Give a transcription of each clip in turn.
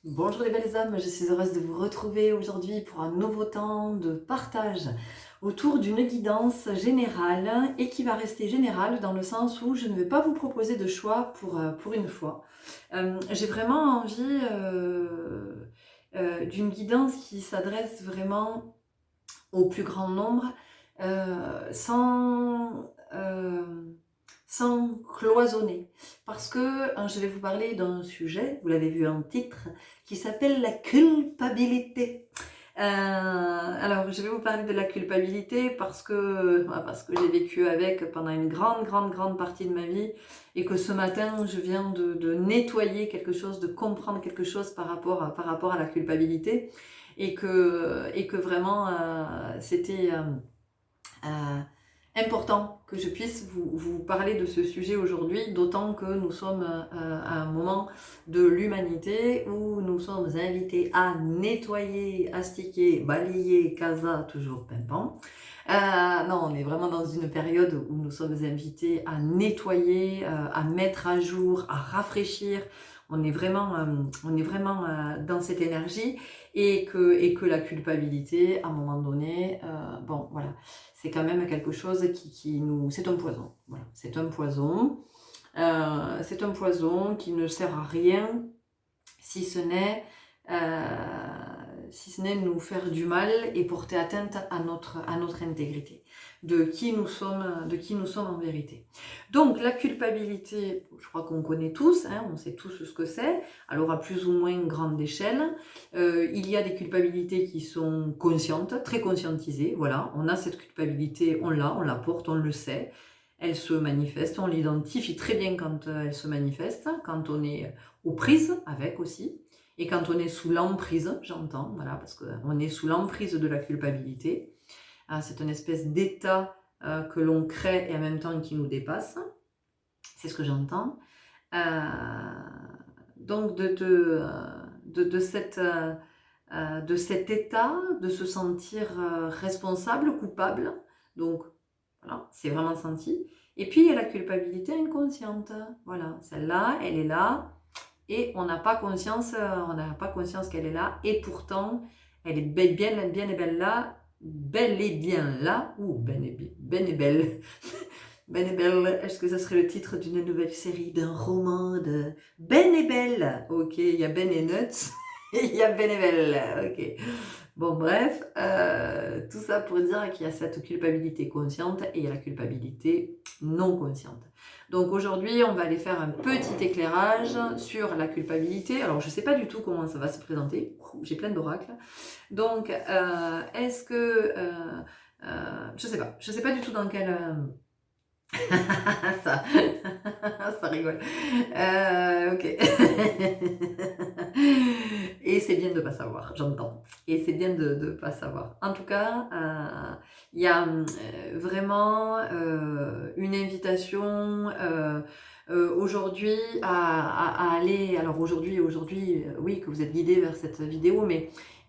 Bonjour les belles âmes, je suis heureuse de vous retrouver aujourd'hui pour un nouveau temps de partage autour d'une guidance générale et qui va rester générale dans le sens où je ne vais pas vous proposer de choix pour une fois. J'ai vraiment envie d'une guidance qui s'adresse vraiment au plus grand nombre sans cloisonner. Parce que je vais vous parler d'un sujet, vous l'avez vu en titre, qui s'appelle la culpabilité. Alors, je vais vous parler de la culpabilité parce que j'ai vécu avec pendant une grande partie de ma vie et que ce matin, je viens de nettoyer quelque chose, de comprendre quelque chose par rapport à la culpabilité et que vraiment, c'était euh, important que je puisse vous parler de ce sujet aujourd'hui, d'autant que nous sommes à un moment de l'humanité où nous sommes invités à nettoyer, astiquer, balayer, casa, toujours pimpant. Non, on est vraiment dans une période où nous sommes invités à nettoyer, à mettre à jour, à rafraîchir. On est vraiment dans cette énergie et que la culpabilité, à un moment donné, bon, voilà, c'est quand même quelque chose qui nous... C'est un poison, voilà, c'est un poison. C'est un poison qui ne sert à rien si ce n'est nous faire du mal et porter atteinte à notre intégrité, de qui nous sommes en vérité. Donc la culpabilité, je crois qu'on connaît tous, on sait tous ce que c'est, alors à plus ou moins grande échelle. Il y a des culpabilités qui sont conscientes, très conscientisées, voilà, on a cette culpabilité, on la porte, on le sait. Elle se manifeste, on l'identifie très bien quand elle se manifeste, quand on est aux prises avec aussi, et quand on est sous l'emprise, j'entends, voilà, parce qu'on est sous l'emprise de la culpabilité. C'est une espèce d'état que l'on crée et en même temps qui nous dépasse. C'est ce que j'entends. Donc de cet état, de se sentir responsable, coupable. Donc voilà, c'est vraiment senti. Et puis il y a la culpabilité inconsciente. Voilà, celle-là, elle est là et on n'a pas conscience qu'elle est là. Et pourtant, elle est bien et belle là, bel et bien là, ou ben et belle. Ben et Belle, est-ce que ça serait le titre d'une nouvelle série, d'un roman de Ben et Belle? Ok, il y a Ben et Nuts, et il y a Ben et Belle, ok. Bon, bref, tout ça pour dire qu'il y a cette culpabilité consciente et il y a la culpabilité non consciente. Donc aujourd'hui, on va aller faire un petit éclairage sur la culpabilité. Alors, je ne sais pas du tout comment ça va se présenter. J'ai plein d'oracles. Donc, est-ce que... je sais pas du tout dans quel... ça, ça rigole. Ok. Et c'est bien de ne pas savoir, j'entends. Et c'est bien de ne pas savoir. En tout cas, il y a vraiment une invitation aujourd'hui à aller. Alors aujourd'hui, oui, que vous êtes guidés vers cette vidéo,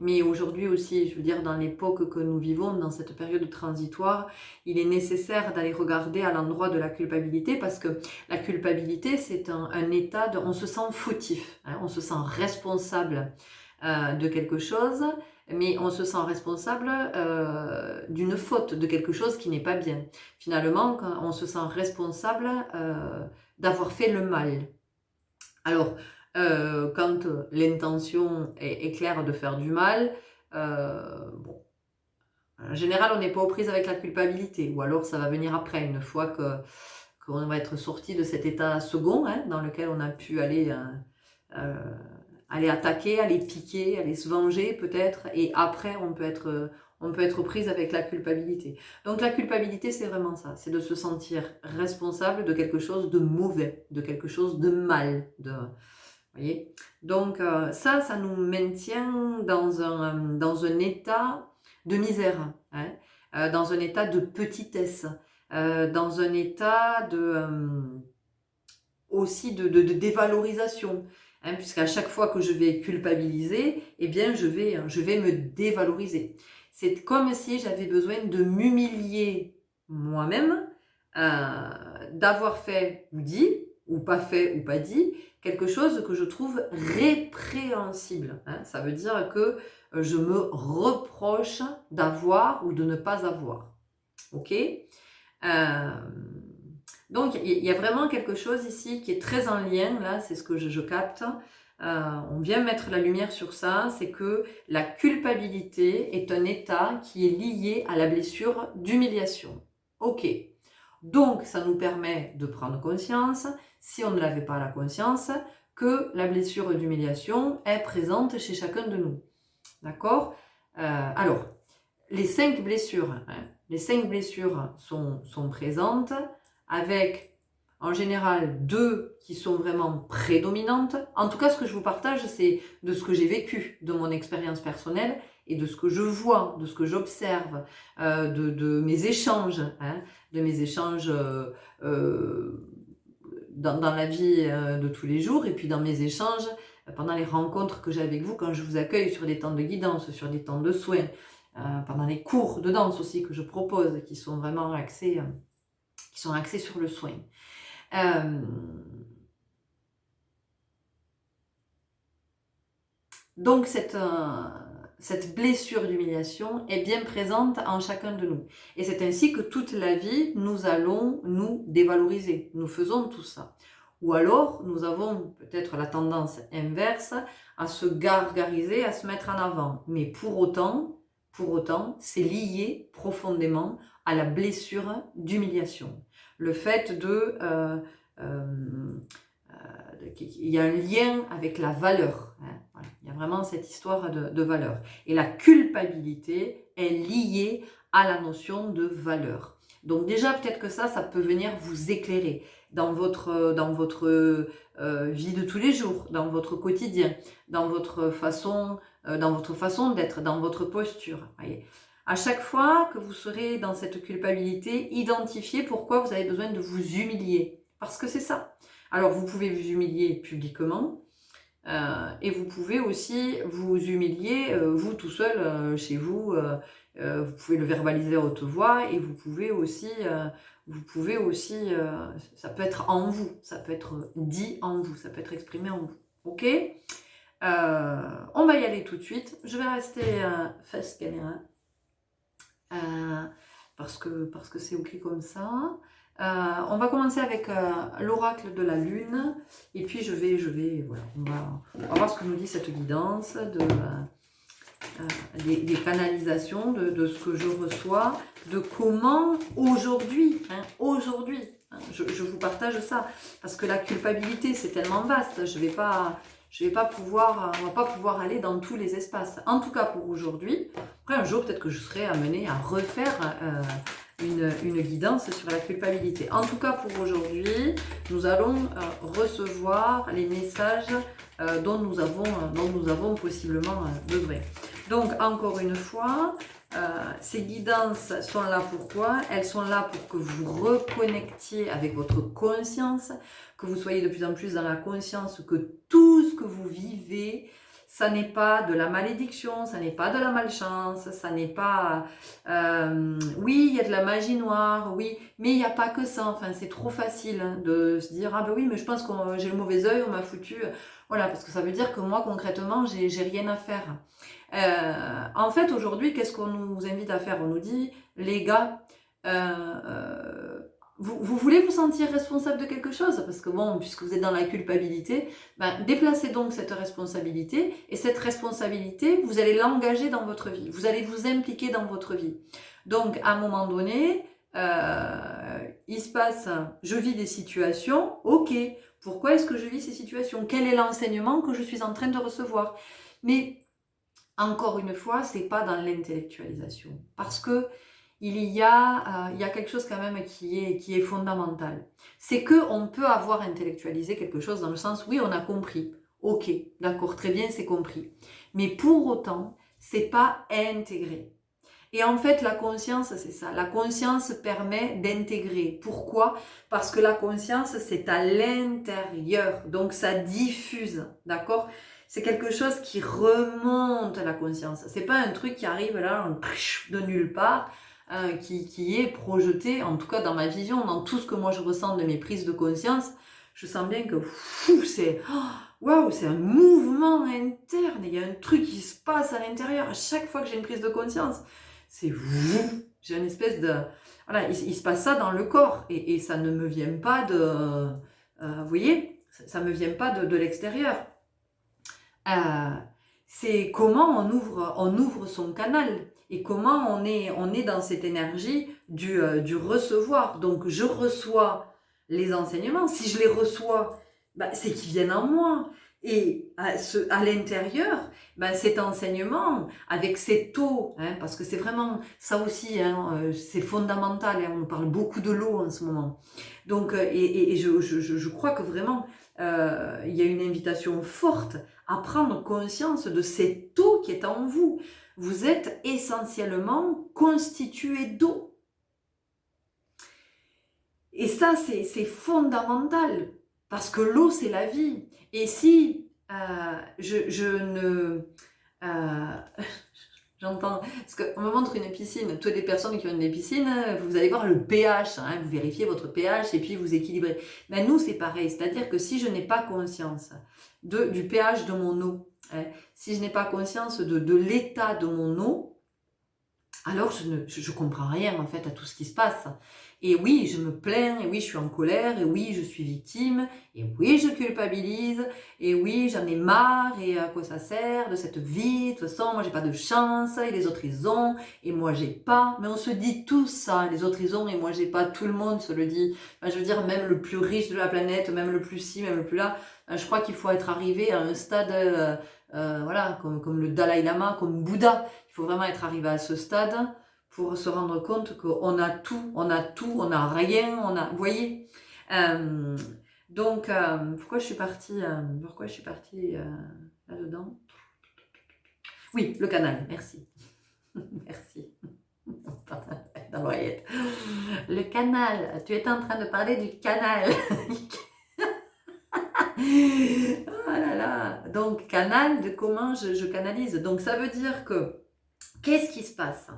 mais aujourd'hui aussi, je veux dire, dans l'époque que nous vivons, dans cette période transitoire, il est nécessaire d'aller regarder à l'endroit de la culpabilité parce que la culpabilité, c'est un état de... On se sent fautif, on se sent responsable de quelque chose, mais on se sent responsable d'une faute, de quelque chose qui n'est pas bien. Finalement, quand on se sent responsable d'avoir fait le mal. Alors, quand l'intention est claire de faire du mal, bon, en général, on n'est pas aux prises avec la culpabilité, ou alors ça va venir après, une fois qu'on va être sorti de cet état second, dans lequel on a pu aller attaquer, aller piquer, aller se venger peut-être, et après on peut être prise avec la culpabilité. Donc la culpabilité, c'est vraiment ça, c'est de se sentir responsable de quelque chose de mauvais, de quelque chose de mal, voyez. Donc ça nous maintient dans un état de misère, dans un état de petitesse, dans un état aussi de dévalorisation. Puisqu'à chaque fois que je vais culpabiliser, eh bien je vais me dévaloriser. C'est comme si j'avais besoin de m'humilier moi-même, d'avoir fait ou dit, ou pas fait ou pas dit, quelque chose que je trouve répréhensible. Hein. Ça veut dire que je me reproche d'avoir ou de ne pas avoir. Ok? Donc, il y a vraiment quelque chose ici qui est très en lien, là, c'est ce que je capte. On vient mettre la lumière sur ça, c'est que la culpabilité est un état qui est lié à la blessure d'humiliation. Ok. Donc, ça nous permet de prendre conscience, si on ne l'avait pas la conscience, que la blessure d'humiliation est présente chez chacun de nous. D'accord? Alors, les 5 blessures, hein, les 5 blessures sont présentes, avec en général 2 qui sont vraiment prédominantes. En tout cas, ce que je vous partage, c'est de ce que j'ai vécu, de mon expérience personnelle et de ce que je vois, de ce que j'observe, de mes échanges, hein, de mes échanges dans la vie de tous les jours et puis dans mes échanges pendant les rencontres que j'ai avec vous, quand je vous accueille sur des temps de guidance, sur des temps de soins, pendant les cours de danse aussi que je propose, qui sont vraiment axés sur le soin. Donc cette blessure d'humiliation est bien présente en chacun de nous. Et c'est ainsi que toute la vie, nous allons nous dévaloriser. Nous faisons tout ça. Ou alors, nous avons peut-être la tendance inverse à se gargariser, à se mettre en avant. Mais pour autant, c'est lié profondément à la blessure d'humiliation. Le fait il y a un lien avec la valeur. Hein, voilà. Il y a vraiment cette histoire de valeur. Et la culpabilité est liée à la notion de valeur. Donc déjà, peut-être que ça peut venir vous éclairer dans votre vie de tous les jours, dans votre quotidien, dans votre façon d'être, dans votre posture. Voyez. À chaque fois que vous serez dans cette culpabilité, identifiez pourquoi vous avez besoin de vous humilier. Parce que c'est ça. Alors, vous pouvez vous humilier publiquement et vous pouvez aussi vous humilier, vous tout seul, chez vous. Vous pouvez le verbaliser à haute voix et vous pouvez aussi, ça peut être en vous, ça peut être dit en vous, ça peut être exprimé en vous. Ok? On va y aller tout de suite. Je vais rester face caméra parce que c'est ok comme ça. On va commencer avec l'oracle de la lune et puis je vais voilà, on va voir ce que nous dit cette guidance des canalisations de ce que je reçois, de comment aujourd'hui, je vous partage ça parce que la culpabilité c'est tellement vaste, on va pas pouvoir aller dans tous les espaces. En tout cas pour aujourd'hui. Après un jour peut-être que je serai amenée à refaire une guidance sur la culpabilité. En tout cas pour aujourd'hui, nous allons recevoir les messages dont nous avons possiblement besoin. Donc encore une fois, ces guidances sont là pourquoi? Elles sont là pour que vous reconnectiez avec votre conscience, que vous soyez de plus en plus dans la conscience que tout ce que vous vivez, ça n'est pas de la malédiction, ça n'est pas de la malchance, ça n'est pas... oui, il y a de la magie noire, oui, mais il n'y a pas que ça. Enfin, c'est trop facile hein, de se dire « Ah ben oui, mais je pense que j'ai le mauvais œil, on m'a foutu... » Voilà, parce que ça veut dire que moi, concrètement, j'ai rien à faire. En fait, aujourd'hui, qu'est-ce qu'on nous invite à faire? On nous dit « Les gars... vous voulez vous sentir responsable de quelque chose? Parce que bon, puisque vous êtes dans la culpabilité, ben, déplacez donc cette responsabilité. Et cette responsabilité, vous allez l'engager dans votre vie. Vous allez vous impliquer dans votre vie. Donc, à un moment donné, il se passe, je vis des situations, ok. Pourquoi est-ce que je vis ces situations? Quel est l'enseignement que je suis en train de recevoir? Mais, encore une fois, c'est pas dans l'intellectualisation. Parce que il y a quelque chose quand même qui est fondamental. C'est qu'on peut avoir intellectualisé quelque chose dans le sens, oui, on a compris. Ok, d'accord, très bien, c'est compris. Mais pour autant, c'est pas intégré. Et en fait, la conscience, c'est ça. La conscience permet d'intégrer. Pourquoi? Parce que la conscience, c'est à l'intérieur. Donc, ça diffuse, d'accord? C'est quelque chose qui remonte à la conscience. C'est pas un truc qui arrive là, de nulle part. Qui est projeté, en tout cas dans ma vision, dans tout ce que moi je ressens de mes prises de conscience, je sens bien que c'est waouh, c'est un mouvement interne, il y a un truc qui se passe à l'intérieur. À chaque fois que j'ai une prise de conscience, c'est j'ai une espèce de... Voilà, il se passe ça dans le corps et ça ne me vient pas de... vous voyez, ça ne me vient pas de l'extérieur. C'est comment on ouvre son canal et comment on est dans cette énergie du recevoir. Donc je reçois les enseignements. Si je les reçois, c'est qu'ils viennent en moi. Et à l'intérieur, cet enseignement, avec cette eau, parce que c'est vraiment ça aussi, c'est fondamental, on parle beaucoup de l'eau en ce moment. Donc, et je crois que vraiment, il y a une invitation forte à prendre conscience de cette eau qui est en vous. Vous êtes essentiellement constitué d'eau. Et ça, c'est fondamental, parce que l'eau, c'est la vie. Et si j'entends, parce qu'on me montre une piscine, toutes les personnes qui ont des piscines, vous allez voir le pH, vous vérifiez votre pH et puis vous équilibrez. Mais nous, c'est pareil, c'est-à-dire que si je n'ai pas conscience du pH de mon eau, si je n'ai pas conscience de l'état de mon eau, alors je comprends rien en fait à tout ce qui se passe. Et oui, je me plains, et oui, je suis en colère, et oui, je suis victime, et oui, je culpabilise, et oui, j'en ai marre, et à quoi ça sert de cette vie, de toute façon, moi j'ai pas de chance, et les autres ils ont, et moi j'ai pas. Mais on se dit tout ça, les autres ils ont, et moi j'ai pas, tout le monde se le dit. Je veux dire, même le plus riche de la planète, même le plus ci, même le plus là, je crois qu'il faut être arrivé à un stade, voilà, comme le Dalai Lama, comme Bouddha. Il faut vraiment être arrivé à ce stade pour se rendre compte qu'on a tout, on n'a rien, vous voyez. Donc, pourquoi je suis partie là-dedans? Oui, le canal, merci. Merci. L'oreillette. Le canal, tu étais en train de parler du canal. Oh là là. Donc, canal, de comment je canalise. Donc, ça veut dire que, qu'est-ce qui se passe?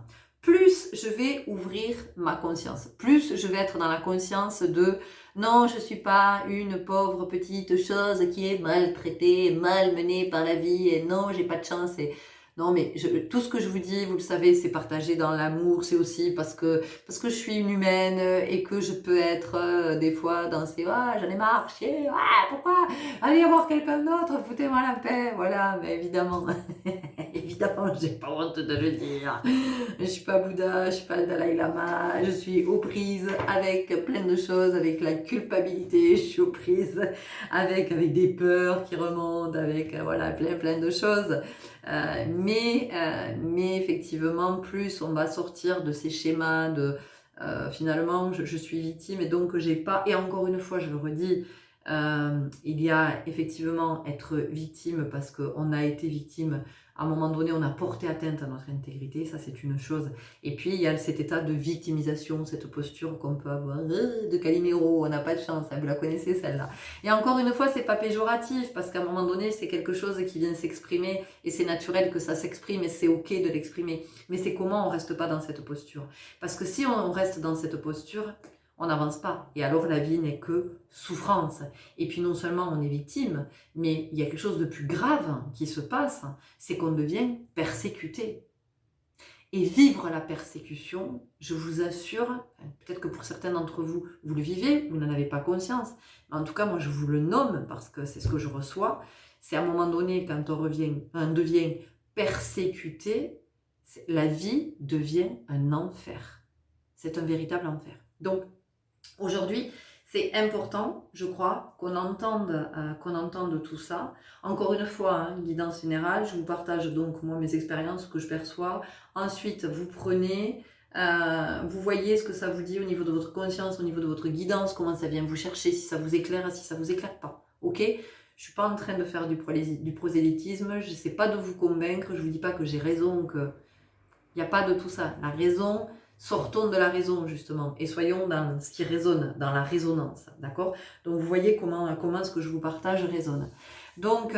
Plus je vais ouvrir ma conscience, plus je vais être dans la conscience de non, je ne suis pas une pauvre petite chose qui est maltraitée, malmenée par la vie, et non, j'ai pas de chance. Et non, mais tout ce que je vous dis, vous le savez, c'est partagé dans l'amour, c'est aussi parce que je suis une humaine et que je peux être des fois dans ces j'en ai marre, chier, pourquoi allez voir quelqu'un d'autre, foutez-moi la paix, voilà, mais évidemment, évidemment, j'ai pas honte de le dire. Je suis pas Bouddha, je suis pas le Dalai Lama, je suis aux prises avec plein de choses, avec la culpabilité, je suis aux prises avec des peurs qui remontent, avec voilà, plein de choses. Mais effectivement, plus on va sortir de ces schémas de finalement je suis victime et donc j'ai pas, et encore une fois je le redis, il y a effectivement être victime parce qu'on a été victime. À un moment donné, on a porté atteinte à notre intégrité, ça c'est une chose. Et puis il y a cet état de victimisation, cette posture qu'on peut avoir de Calimero, on n'a pas de chance, vous la connaissez celle-là. Et encore une fois, c'est pas péjoratif, parce qu'à un moment donné, c'est quelque chose qui vient s'exprimer, et c'est naturel que ça s'exprime, et c'est ok de l'exprimer. Mais c'est comment on reste pas dans cette posture. Parce que si on reste dans cette posture, on n'avance pas. Et alors la vie n'est que souffrance. Et puis non seulement on est victime, mais il y a quelque chose de plus grave qui se passe, c'est qu'on devient persécuté. Et vivre la persécution, je vous assure, peut-être que pour certains d'entre vous, vous le vivez, vous n'en avez pas conscience, mais en tout cas moi je vous le nomme parce que c'est ce que je reçois, c'est à un moment donné quand on devient persécuté, la vie devient un enfer. C'est un véritable enfer. Donc, aujourd'hui, c'est important, je crois, qu'on entende tout ça. Encore une fois, guidance générale, je vous partage donc moi mes expériences, ce que je perçois. Ensuite, vous prenez, vous voyez ce que ça vous dit au niveau de votre conscience, au niveau de votre guidance, comment ça vient vous chercher, si ça vous éclaire, si ça vous éclaire pas. Ok ? Je suis pas en train de faire du prosélytisme, je sais pas de vous convaincre, je vous dis pas que j'ai raison, que il n'y a pas de tout ça. La raison, sortons de la raison justement et soyons dans ce qui résonne, dans la résonance, d'accord? Donc vous voyez comment ce que je vous partage résonne. Donc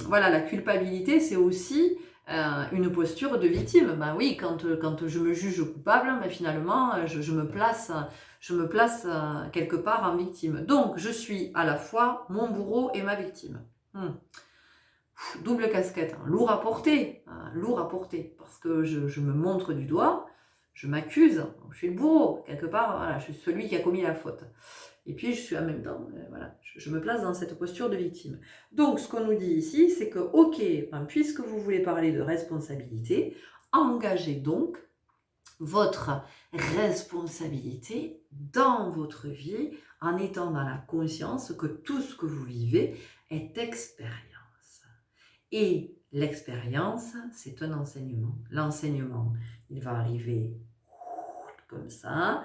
voilà, la culpabilité, c'est aussi une posture de victime. Ben oui, quand je me juge coupable, mais finalement, je me place quelque part en victime. Donc, je suis à la fois mon bourreau et ma victime. Double casquette, hein. Lourd à porter, hein, lourd à porter, parce que je me montre du doigt, je m'accuse, je suis le bourreau, quelque part, voilà, je suis celui qui a commis la faute. Et puis je suis en même temps, voilà, je me place dans cette posture de victime. Donc ce qu'on nous dit ici, c'est que, ok, ben, puisque vous voulez parler de responsabilité, engagez donc votre responsabilité dans votre vie en étant dans la conscience que tout ce que vous vivez est expérience. Et l'expérience, c'est un enseignement. L'enseignement, il va arriver comme ça,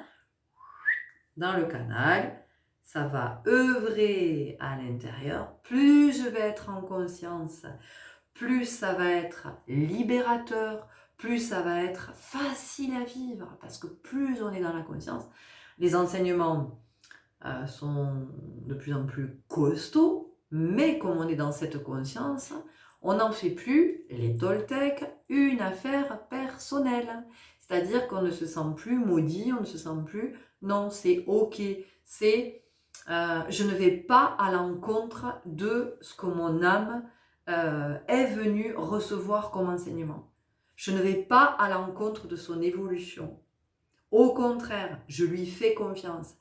dans le canal, ça va œuvrer à l'intérieur. Plus je vais être en conscience, plus ça va être libérateur, plus ça va être facile à vivre, parce que plus on est dans la conscience, les enseignements sont de plus en plus costauds, mais comme on est dans cette conscience, on n'en fait plus, les Toltecs, une affaire personnelle. C'est-à-dire qu'on ne se sent plus maudit, on ne se sent plus, non, c'est ok, c'est je ne vais pas à l'encontre de ce que mon âme est venue recevoir comme enseignement. Je ne vais pas à l'encontre de son évolution. Au contraire, je lui fais confiance.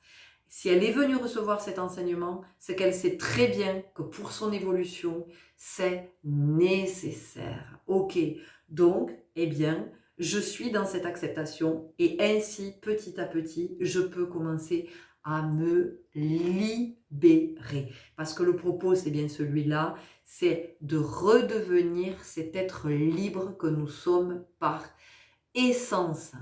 Si elle est venue recevoir cet enseignement, c'est qu'elle sait très bien que pour son évolution, c'est nécessaire. Ok, donc, eh bien, je suis dans cette acceptation et ainsi, petit à petit, je peux commencer à me libérer. Parce que le propos, c'est bien celui-là, c'est de redevenir cet être libre que nous sommes par essence.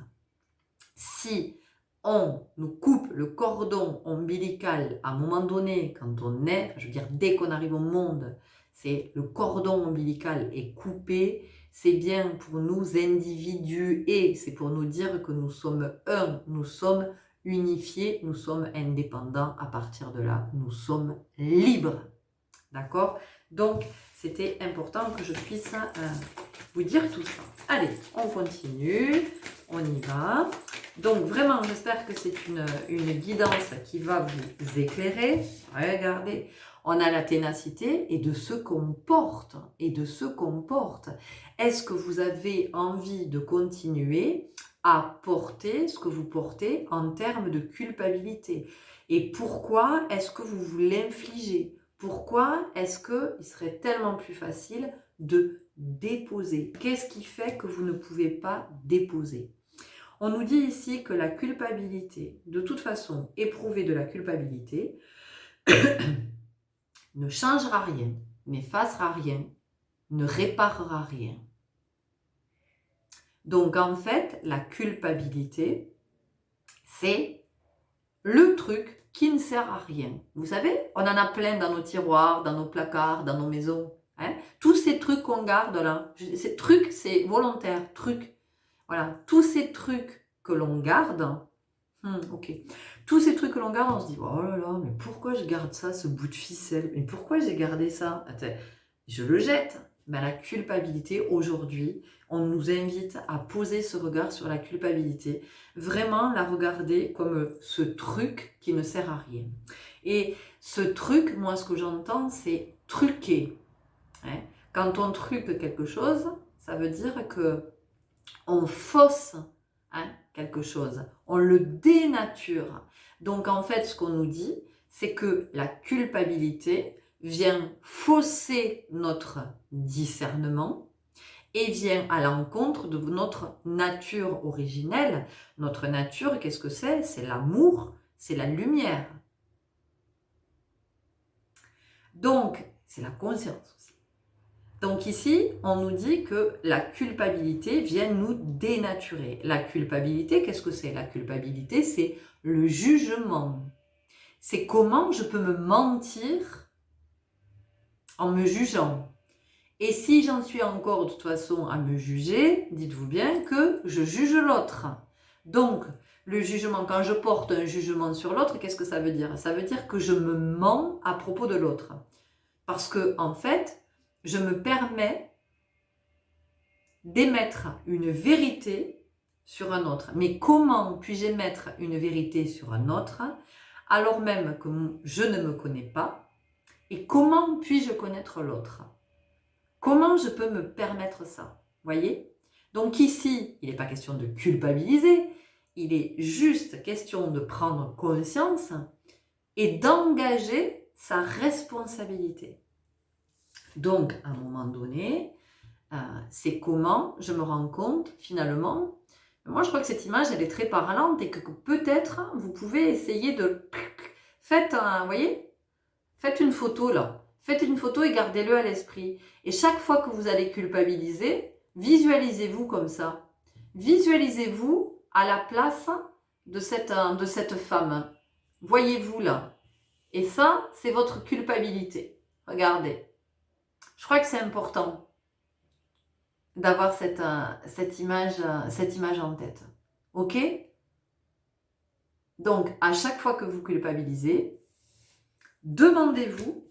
Si on nous coupe le cordon ombilical à un moment donné, quand on est, je veux dire dès qu'on arrive au monde, c'est le cordon ombilical est coupé, c'est bien pour nous individus et c'est pour nous dire que nous sommes un, nous sommes unifiés, nous sommes indépendants. À partir de là, nous sommes libres. D'accord? Donc, c'était important que je puisse vous dire tout ça. Allez, on continue, on y va. Donc, vraiment, j'espère que c'est une guidance qui va vous éclairer. Regardez, on a la ténacité et de ce qu'on porte. Et de ce qu'on porte. Est-ce que vous avez envie de continuer à porter ce que vous portez en termes de culpabilité? Et pourquoi est-ce que vous vous l'infligez? Pourquoi est-ce qu'il serait tellement plus facile de déposer? Qu'est-ce qui fait que vous ne pouvez pas déposer? On nous dit ici que la culpabilité, de toute façon, éprouver de la culpabilité, ne changera rien, n'effacera rien, ne réparera rien. Donc en fait, la culpabilité, c'est le truc qui ne sert à rien. Vous savez, on en a plein dans nos tiroirs, dans nos placards, dans nos maisons. Hein? Tous ces trucs qu'on garde là, ces trucs, c'est volontaire, trucs. Voilà, tous ces trucs que l'on garde, ok. Tous ces trucs que l'on garde, on se dit, oh là là, mais pourquoi je garde ça, ce bout de ficelle? Mais pourquoi j'ai gardé ça? Attends, je le jette. Ben, la culpabilité, aujourd'hui, on nous invite à poser ce regard sur la culpabilité. Vraiment la regarder comme ce truc qui ne sert à rien. Et ce truc, moi, ce que j'entends, c'est truquer. Hein? Quand on truque quelque chose, ça veut dire que on fausse quelque chose, on le dénature. Donc en fait, ce qu'on nous dit, c'est que la culpabilité vient fausser notre discernement et vient à l'encontre de notre nature originelle. Notre nature, qu'est-ce que c'est? C'est l'amour, c'est la lumière. Donc, c'est la conscience aussi. Donc ici, on nous dit que la culpabilité vient nous dénaturer. La culpabilité, qu'est-ce que c'est? La culpabilité, c'est le jugement. C'est comment je peux me mentir en me jugeant. Et si j'en suis encore de toute façon à me juger, dites-vous bien que je juge l'autre. Donc, le jugement, quand je porte un jugement sur l'autre, qu'est-ce que ça veut dire? Ça veut dire que je me mens à propos de l'autre. Parce que, en fait, je me permets d'émettre une vérité sur un autre. Mais comment puis-je émettre une vérité sur un autre alors même que je ne me connais pas? Et comment puis-je connaître l'autre? Comment je peux me permettre ça? Voyez? Donc ici, il n'est pas question de culpabiliser, il est juste question de prendre conscience et d'engager sa responsabilité. Donc, à un moment donné, c'est comment je me rends compte, finalement, moi je crois que cette image, elle est très parlante et que peut-être vous pouvez essayer de... vous voyez? Faites une photo là. Faites une photo et gardez-le à l'esprit. Et chaque fois que vous allez culpabiliser, visualisez-vous comme ça. Visualisez-vous à la place de cette femme. Voyez-vous là. Et ça, c'est votre culpabilité. Regardez. Je crois que c'est important d'avoir cette image en tête. Ok? Donc, à chaque fois que vous culpabilisez, demandez-vous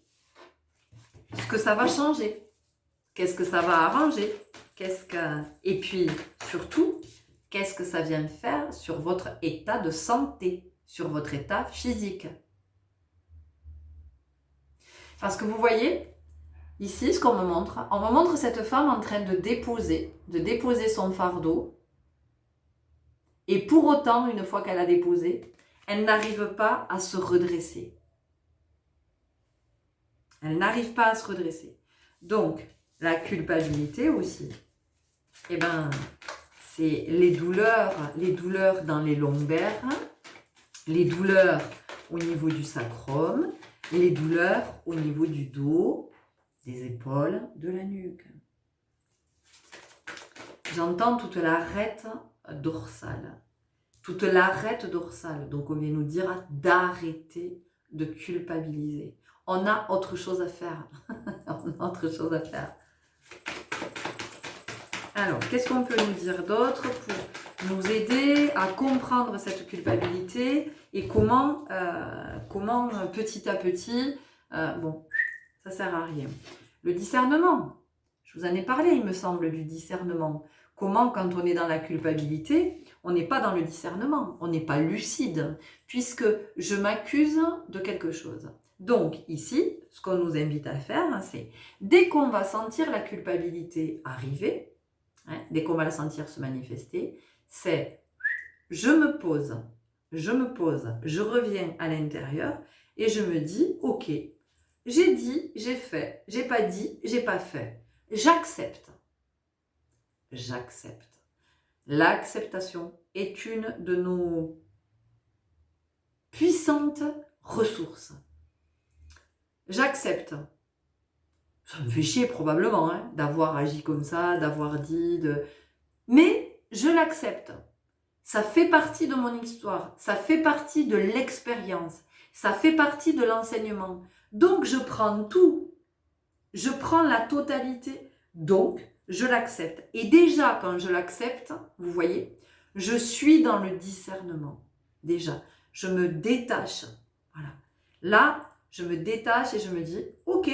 ce que ça va changer. Qu'est-ce que ça va arranger? Et puis, surtout, qu'est-ce que ça vient faire sur votre état de santé, sur votre état physique? Parce que vous voyez, ici, ce qu'on me montre, on me montre cette femme en train de déposer son fardeau. Et pour autant, une fois qu'elle a déposé, elle n'arrive pas à se redresser. Elle n'arrive pas à se redresser. Donc, la culpabilité aussi, eh ben, c'est les douleurs dans les lombaires, les douleurs au niveau du sacrum, les douleurs au niveau du dos, des épaules, de la nuque. J'entends toute l'arête dorsale. Toute l'arête dorsale. Donc, on vient nous dire d'arrêter de culpabiliser. On a autre chose à faire. On a autre chose à faire. Alors, qu'est-ce qu'on peut nous dire d'autre pour nous aider à comprendre cette culpabilité et comment petit à petit, bon, ça sert à rien. Le discernement, je vous en ai parlé, il me semble, du discernement. Comment, quand on est dans la culpabilité, on n'est pas dans le discernement, on n'est pas lucide, puisque je m'accuse de quelque chose. Donc, ici, ce qu'on nous invite à faire, c'est, dès qu'on va sentir la culpabilité arriver, dès qu'on va la sentir se manifester, c'est je me pose, je reviens à l'intérieur et je me dis, ok, j'ai dit, j'ai fait, j'ai pas dit, j'ai pas fait. J'accepte. J'accepte. L'acceptation est une de nos puissantes ressources. J'accepte. Ça me fait chier probablement d'avoir agi comme ça, d'avoir dit, mais je l'accepte. Ça fait partie de mon histoire, ça fait partie de l'expérience, ça fait partie de l'enseignement. Donc je prends tout, je prends la totalité, donc je l'accepte. Et déjà quand je l'accepte, vous voyez, je suis dans le discernement. Déjà, je me détache. Voilà. Là, je me détache et je me dis, ok,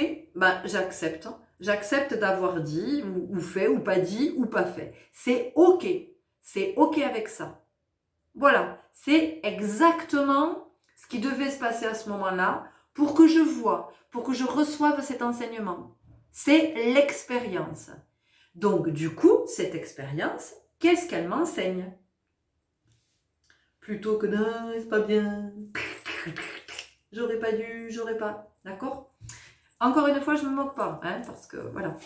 j'accepte. J'accepte d'avoir dit, ou fait, ou pas dit, ou pas fait. C'est ok. C'est ok avec ça. Voilà, c'est exactement ce qui devait se passer à ce moment-là pour que je vois, pour que je reçoive cet enseignement. C'est l'expérience. Donc, du coup, cette expérience, qu'est-ce qu'elle m'enseigne? Plutôt que non, c'est pas bien, j'aurais pas dû, j'aurais pas, d'accord? Encore une fois, je me moque pas, parce que voilà.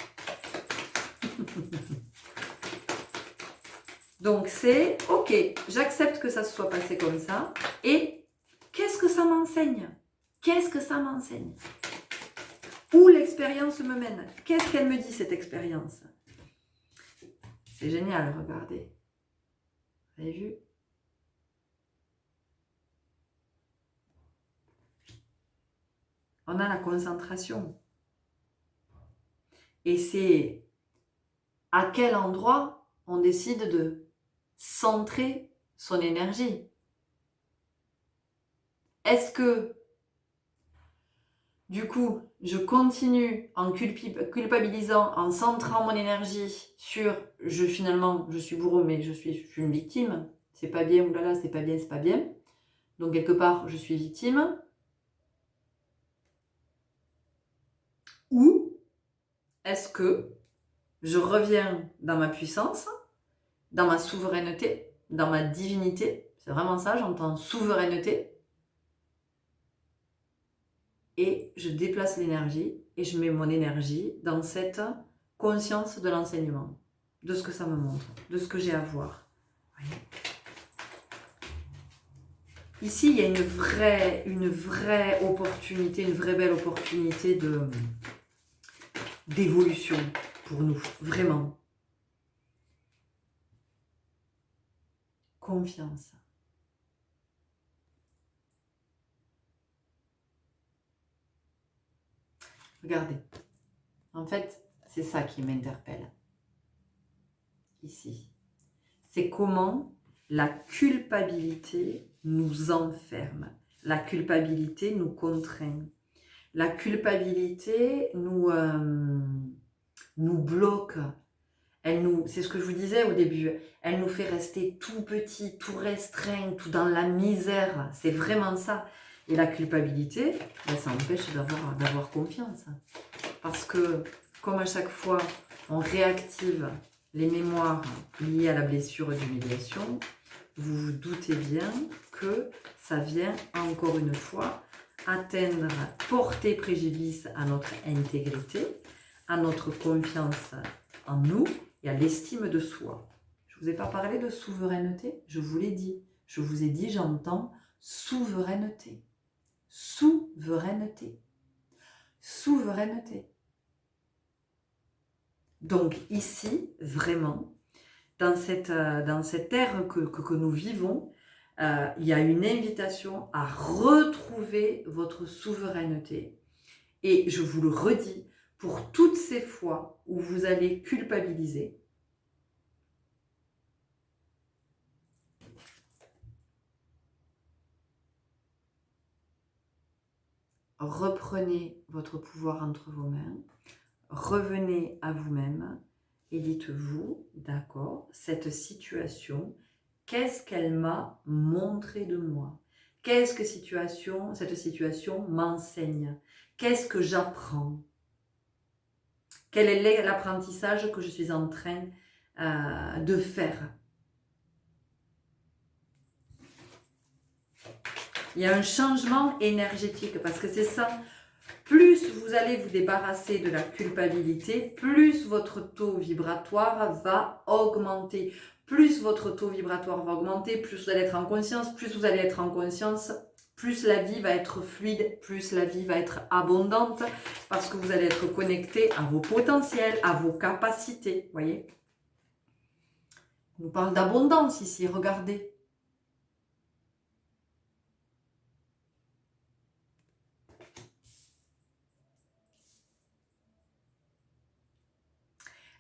Donc c'est ok, j'accepte que ça se soit passé comme ça. Et qu'est-ce que ça m'enseigne? Qu'est-ce que ça m'enseigne? Où l'expérience me mène? Qu'est-ce qu'elle me dit cette expérience? C'est génial, regardez. Vous avez vu? On a la concentration. Et c'est à quel endroit on décide de centrer son énergie. Est-ce que Du coup, je continue en culpabilisant, en centrant mon énergie sur finalement, je suis bourreau, mais je suis une victime. C'est pas bien, oulala, c'est pas bien, c'est pas bien. Donc, quelque part, je suis victime. Ou est-ce que je reviens dans ma puissance, dans ma souveraineté, dans ma divinité? C'est vraiment ça, j'entends souveraineté. Et je déplace l'énergie et je mets mon énergie dans cette conscience de l'enseignement, de ce que ça me montre, de ce que j'ai à voir. Voyez. Ici, il y a une vraie opportunité, une vraie belle opportunité d'évolution pour nous, vraiment. Confiance. Regardez. En fait, c'est ça qui m'interpelle. Ici. C'est comment la culpabilité nous enferme. La culpabilité nous contraint. La culpabilité nous bloque. C'est ce que je vous disais au début, elle nous fait rester tout petit, tout restreint, tout dans la misère. C'est vraiment ça. Et la culpabilité, ça empêche d'avoir confiance. Parce que, comme à chaque fois, on réactive les mémoires liées à la blessure d'humiliation, vous vous doutez bien que ça vient, encore une fois, porter préjudice à notre intégrité, à notre confiance en nous et à l'estime de soi. Je ne vous ai pas parlé de souveraineté, je vous l'ai dit. Je vous ai dit, j'entends souveraineté. Souveraineté. Souveraineté. Donc ici, vraiment, dans cette ère que nous vivons, il y a une invitation à retrouver votre souveraineté. Et je vous le redis, pour toutes ces fois où vous allez culpabiliser, reprenez votre pouvoir entre vos mains, revenez à vous-même et dites-vous, d'accord, cette situation, qu'est-ce qu'elle m'a montré de moi? Qu'est-ce que cette situation m'enseigne? Qu'est-ce que j'apprends? Quel est l'apprentissage que je suis en train de faire? Il y a un changement énergétique parce que c'est ça. Plus vous allez vous débarrasser de la culpabilité, plus votre taux vibratoire va augmenter. Plus votre taux vibratoire va augmenter, plus vous allez être en conscience, plus vous allez être en conscience, plus la vie va être fluide, plus la vie va être abondante, parce que vous allez être connecté à vos potentiels, à vos capacités. Voyez? On nous parle d'abondance ici, regardez.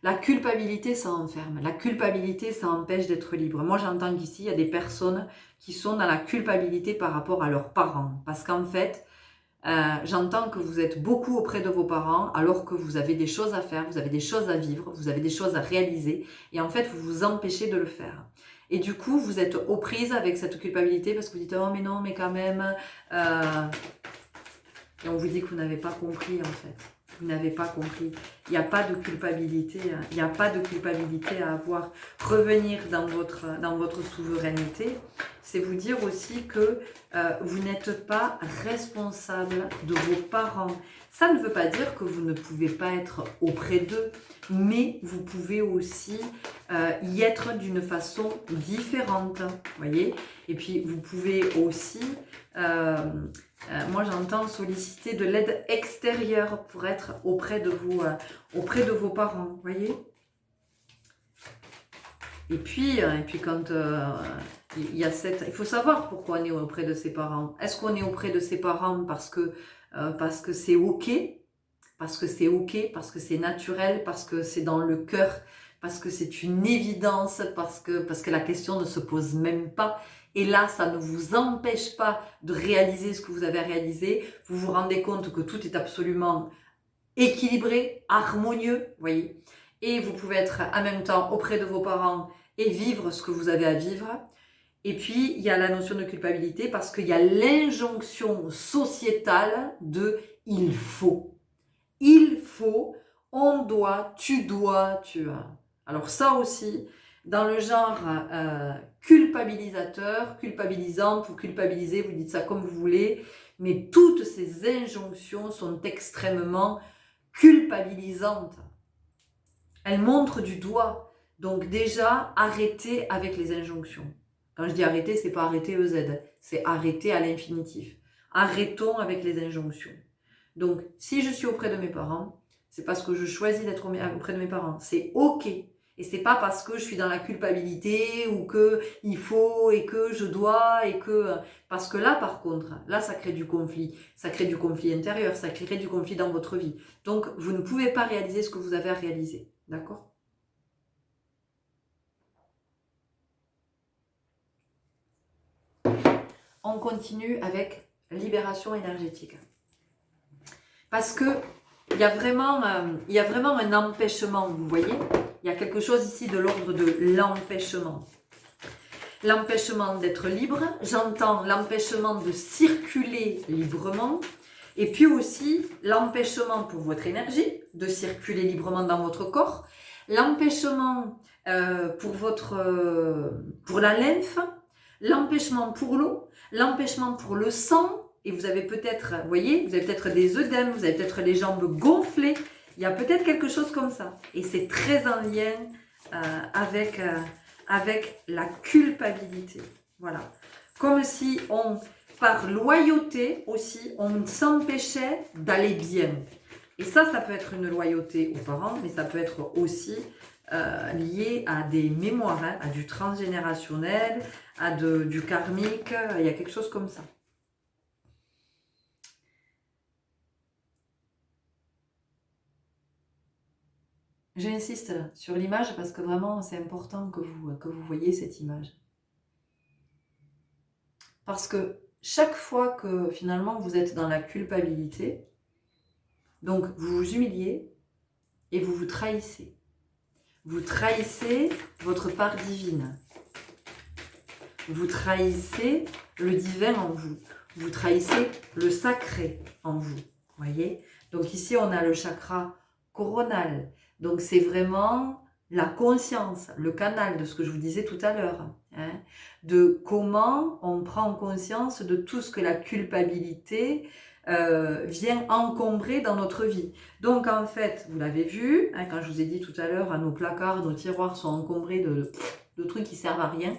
La culpabilité, ça enferme. La culpabilité, ça empêche d'être libre. Moi, j'entends qu'ici, il y a des personnes qui sont dans la culpabilité par rapport à leurs parents. Parce qu'en fait, j'entends que vous êtes beaucoup auprès de vos parents alors que vous avez des choses à faire, vous avez des choses à vivre, vous avez des choses à réaliser. Et en fait, vous vous empêchez de le faire. Et du coup, vous êtes aux prises avec cette culpabilité parce que vous dites « Oh mais non, mais quand même Et on vous dit que vous n'avez pas compris en fait. Vous n'avez pas compris. Il n'y a pas de culpabilité. Il n'y a pas de culpabilité à avoir. Revenir dans votre souveraineté, c'est vous dire aussi que vous n'êtes pas responsable de vos parents. Ça ne veut pas dire que vous ne pouvez pas être auprès d'eux, mais vous pouvez aussi y être d'une façon différente. Voyez. Et puis vous pouvez aussi... moi j'entends solliciter de l'aide extérieure pour être auprès de vos parents, voyez. Et puis quand il y a il faut savoir pourquoi on est auprès de ses parents. Est-ce qu'on est auprès de ses parents parce que c'est ok, parce que c'est naturel, parce que c'est dans le cœur, parce que c'est une évidence, parce que la question ne se pose même pas. Et là, ça ne vous empêche pas de réaliser ce que vous avez réalisé. Vous vous rendez compte que tout est absolument équilibré, harmonieux, vous voyez. Et vous pouvez être en même temps auprès de vos parents et vivre ce que vous avez à vivre. Et puis, il y a la notion de culpabilité parce qu'il y a l'injonction sociétale de « il faut ». Il faut, on doit, tu as. Alors ça aussi, dans le genre culpabilisateur, culpabilisante ou culpabilisé, vous dites ça comme vous voulez, mais toutes ces injonctions sont extrêmement culpabilisantes. Elles montrent du doigt. Donc déjà, arrêtez avec les injonctions. Quand je dis arrêter, c'est pas arrêter EZ, c'est arrêter à l'infinitif. Arrêtons avec les injonctions. Donc, si je suis auprès de mes parents, c'est parce que je choisis d'être auprès de mes parents. C'est OK. Et c'est pas parce que je suis dans la culpabilité ou que il faut et que je dois et que... Parce que là, par contre, là, ça crée du conflit. Ça crée du conflit intérieur, ça crée du conflit dans votre vie. Donc, vous ne pouvez pas réaliser ce que vous avez à réaliser. D'accord ? On continue avec libération énergétique. Parce que il y a vraiment un empêchement, vous voyez. Il y a quelque chose ici de l'ordre de l'empêchement. L'empêchement d'être libre, j'entends l'empêchement de circuler librement, et puis aussi l'empêchement pour votre énergie de circuler librement dans votre corps, l'empêchement pour la lymphe, l'empêchement pour l'eau, l'empêchement pour le sang. Et vous avez peut-être, vous voyez, vous avez peut-être des œdèmes, vous avez peut-être les jambes gonflées. Il y a peut-être quelque chose comme ça. Et c'est très en lien avec la culpabilité. Voilà. Comme si par loyauté aussi, on s'empêchait d'aller bien. Et ça peut être une loyauté aux parents, mais ça peut être aussi lié à des mémoires, hein, à du transgénérationnel, à du karmique. Il y a quelque chose comme ça. J'insiste sur l'image parce que vraiment c'est important que vous voyez cette image. Parce que chaque fois que finalement vous êtes dans la culpabilité, donc vous vous humiliez et vous vous trahissez. Vous trahissez votre part divine. Vous trahissez le divin en vous. Vous trahissez le sacré en vous. Voyez ? Donc ici on a le chakra coronal. Donc c'est vraiment la conscience, le canal de ce que je vous disais tout à l'heure, hein, de comment on prend conscience de tout ce que la culpabilité vient encombrer dans notre vie. Donc en fait, vous l'avez vu, hein, quand je vous ai dit tout à l'heure, nos placards, nos tiroirs sont encombrés de trucs qui servent à rien,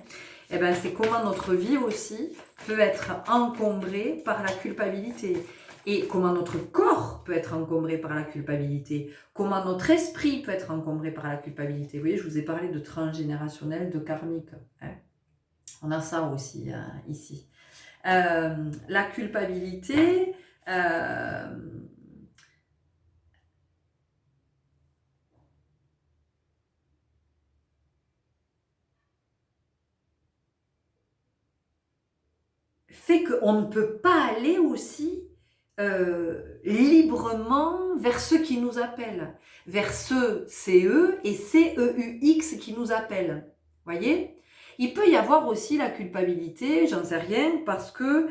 et ben c'est comment notre vie aussi peut être encombrée par la culpabilité. Et comment notre corps peut être encombré par la culpabilité, comment notre esprit peut être encombré par la culpabilité. Vous voyez, je vous ai parlé de transgénérationnel, de karmique. Hein. On a ça aussi ici. La culpabilité... fait qu'on ne peut pas aller aussi librement vers ceux qui nous appellent, vers ceux CE et CEUX qui nous appellent. Voyez ? Il peut y avoir aussi la culpabilité, j'en sais rien, parce que,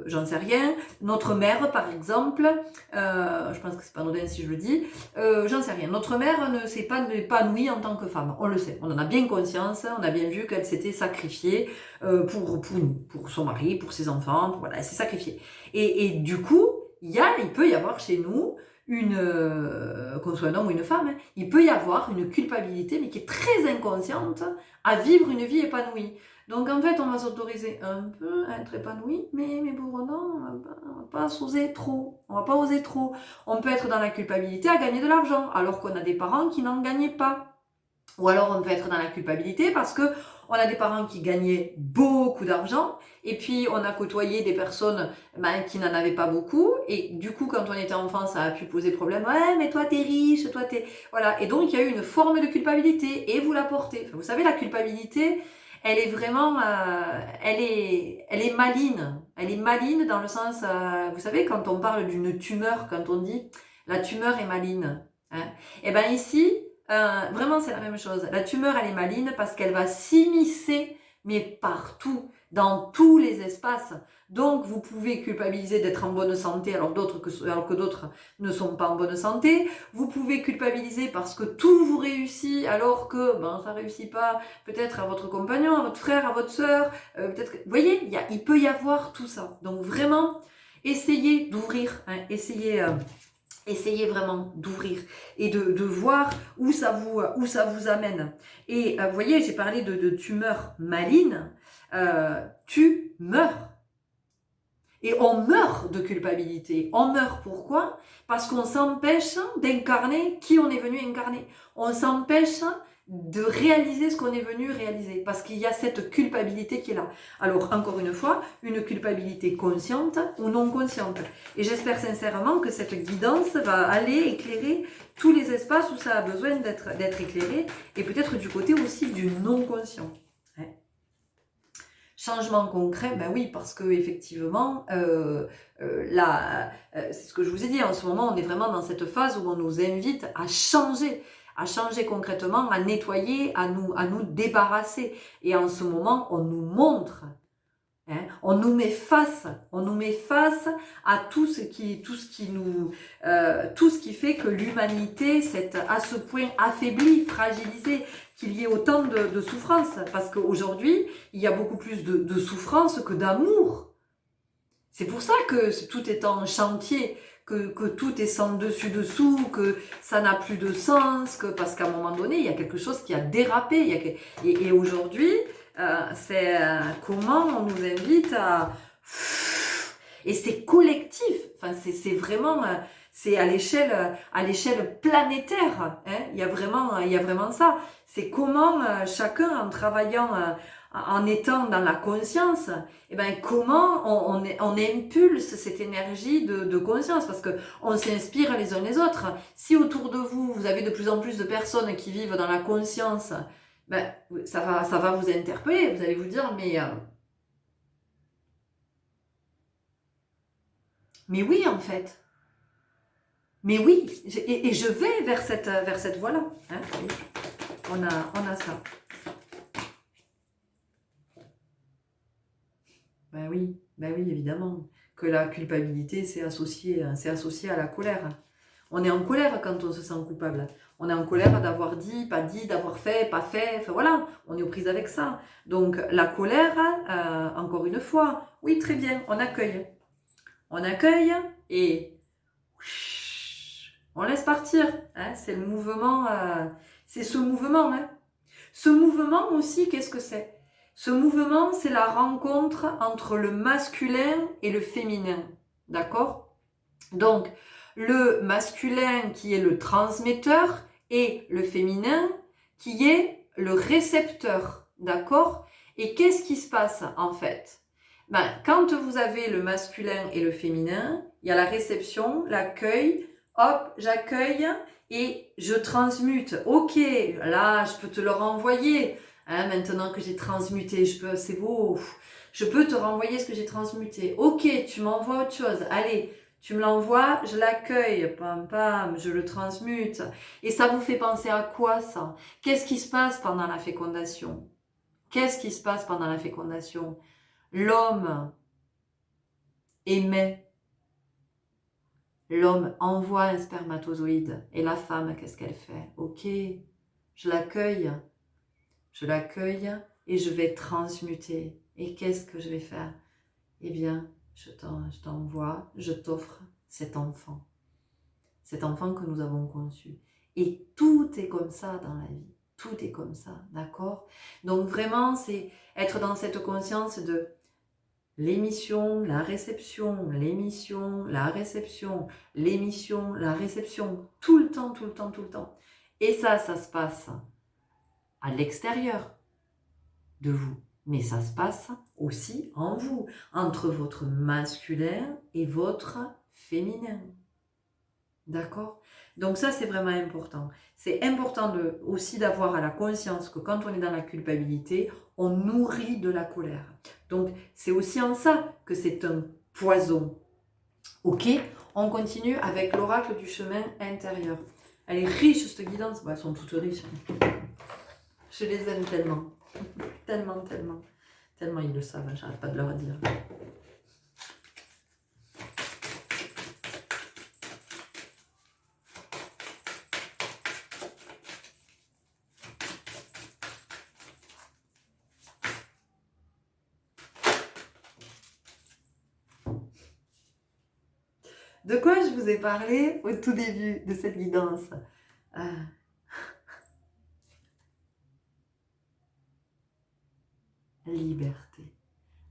j'en sais rien, notre mère par exemple, je pense que c'est pas anodin si je le dis, j'en sais rien, notre mère ne s'est pas épanouie en tant que femme, on le sait, on en a bien conscience, on a bien vu qu'elle s'était sacrifiée pour nous, pour son mari, pour ses enfants, voilà, elle s'est sacrifiée. Et du coup, il peut y avoir chez nous qu'on soit un homme ou une femme, hein, il peut y avoir une culpabilité, mais qui est très inconsciente, à vivre une vie épanouie. Donc en fait, on va s'autoriser un peu à être épanoui, mais pour autant, on va pas oser trop. On va pas oser trop. On peut être dans la culpabilité à gagner de l'argent, alors qu'on a des parents qui n'en gagnaient pas. Ou alors on peut être dans la culpabilité parce que on a des parents qui gagnaient beaucoup d'argent et puis on a côtoyé des personnes qui n'en avaient pas beaucoup et du coup quand on était enfant ça a pu poser problème. Ouais mais toi t'es riche, toi t'es... Voilà. Et donc il y a eu une forme de culpabilité et vous la portez. Enfin, vous savez la culpabilité, elle est vraiment, elle est maligne. Elle est maligne dans le sens, vous savez, quand on parle d'une tumeur, quand on dit la tumeur est maligne, hein, et bien ici, vraiment c'est la même chose. La tumeur, elle est maligne parce qu'elle va s'immiscer, mais partout, dans tous les espaces. Donc, vous pouvez culpabiliser d'être en bonne santé alors que d'autres ne sont pas en bonne santé. Vous pouvez culpabiliser parce que tout vous réussit alors que ben, ça réussit pas peut-être à votre compagnon, à votre frère, à votre sœur. Peut-être que... Vous voyez, il peut y avoir tout ça. Donc vraiment, essayez d'ouvrir, hein, essayez vraiment d'ouvrir et de voir où ça vous amène. Et vous voyez, j'ai parlé de tumeurs malignes. Tu meurs. Et on meurt de culpabilité. On meurt pourquoi? Parce qu'on s'empêche d'incarner qui on est venu incarner. On s'empêche de réaliser ce qu'on est venu réaliser. Parce qu'il y a cette culpabilité qui est là. Alors, encore une fois, une culpabilité consciente ou non consciente. Et j'espère sincèrement que cette guidance va aller éclairer tous les espaces où ça a besoin d'être éclairé. Et peut-être du côté aussi du non conscient. Changement concret, ben oui, parce que effectivement, c'est ce que je vous ai dit, en ce moment, on est vraiment dans cette phase où on nous invite à changer concrètement, à nettoyer, à nous débarrasser. Et en ce moment, on nous montre, hein, on nous met face à tout ce qui fait que l'humanité s'est à ce point affaiblie, fragilisée, qu'il y ait autant de souffrance. Parce qu'aujourd'hui, il y a beaucoup plus de souffrance que d'amour. C'est pour ça que tout est en chantier, que tout est sans dessus-dessous, que ça n'a plus de sens, parce qu'à un moment donné, il y a quelque chose qui a dérapé. Et aujourd'hui, c'est comment on nous invite à... Et c'est collectif, enfin, c'est vraiment... c'est à l'échelle planétaire, hein. Il y a vraiment ça. C'est comment chacun, en travaillant, en étant dans la conscience, et ben comment on impulse cette énergie de conscience, parce que on s'inspire les uns les autres. Si autour de vous, vous avez de plus en plus de personnes qui vivent dans la conscience, ben ça va vous interpeller. Vous allez vous dire mais oui en fait. Mais oui, et je vais vers cette voie-là. Hein, on a ça. Ben oui, évidemment. Que la culpabilité, c'est associé à la colère. On est en colère quand on se sent coupable. On est en colère d'avoir dit, d'avoir fait, pas fait. Enfin voilà, on est aux prises avec ça. Donc la colère, encore une fois, oui, très bien, on accueille. On accueille et on laisse partir. Hein, c'est le mouvement, c'est ce mouvement. Hein. Ce mouvement aussi, qu'est-ce que c'est? Ce mouvement, c'est la rencontre entre le masculin et le féminin. D'accord? Donc, le masculin qui est le transmetteur et le féminin qui est le récepteur. D'accord? Et qu'est-ce qui se passe en fait? Ben, quand vous avez le masculin et le féminin, il y a la réception, l'accueil, hop, j'accueille et je transmute. Ok, là, je peux te le renvoyer. Hein, maintenant que j'ai transmuté, c'est beau. Je peux te renvoyer ce que j'ai transmuté. Ok, tu m'envoies autre chose. Allez, tu me l'envoies, je l'accueille. Pam, pam, je le transmute. Et ça vous fait penser à quoi ça? Qu'est-ce qui se passe pendant la fécondation? Qu'est-ce qui se passe pendant la fécondation? L'homme émet. L'homme envoie un spermatozoïde. Et la femme, qu'est-ce qu'elle fait? Ok, je l'accueille et je vais transmuter. Et qu'est-ce que je vais faire? Eh bien, je t'envoie, je t'offre cet enfant que nous avons conçu. Et tout est comme ça dans la vie. Tout est comme ça, d'accord? Donc vraiment, c'est être dans cette conscience de l'émission, la réception, l'émission, la réception, l'émission, la réception, tout le temps, tout le temps, tout le temps. Et ça se passe à l'extérieur de vous, mais ça se passe aussi en vous, entre votre masculin et votre féminin. D'accord? Donc ça, c'est vraiment important. C'est important aussi d'avoir à la conscience que quand on est dans la culpabilité, on nourrit de la colère. Donc c'est aussi en ça que c'est un poison. Ok, on continue avec l'oracle du chemin intérieur. Elle est riche, cette guidance. Bah, elles sont toutes riches. Je les aime tellement. Tellement, tellement. Tellement ils le savent, j'arrête pas de leur dire. De quoi je vous ai parlé au tout début de cette guidance? Liberté.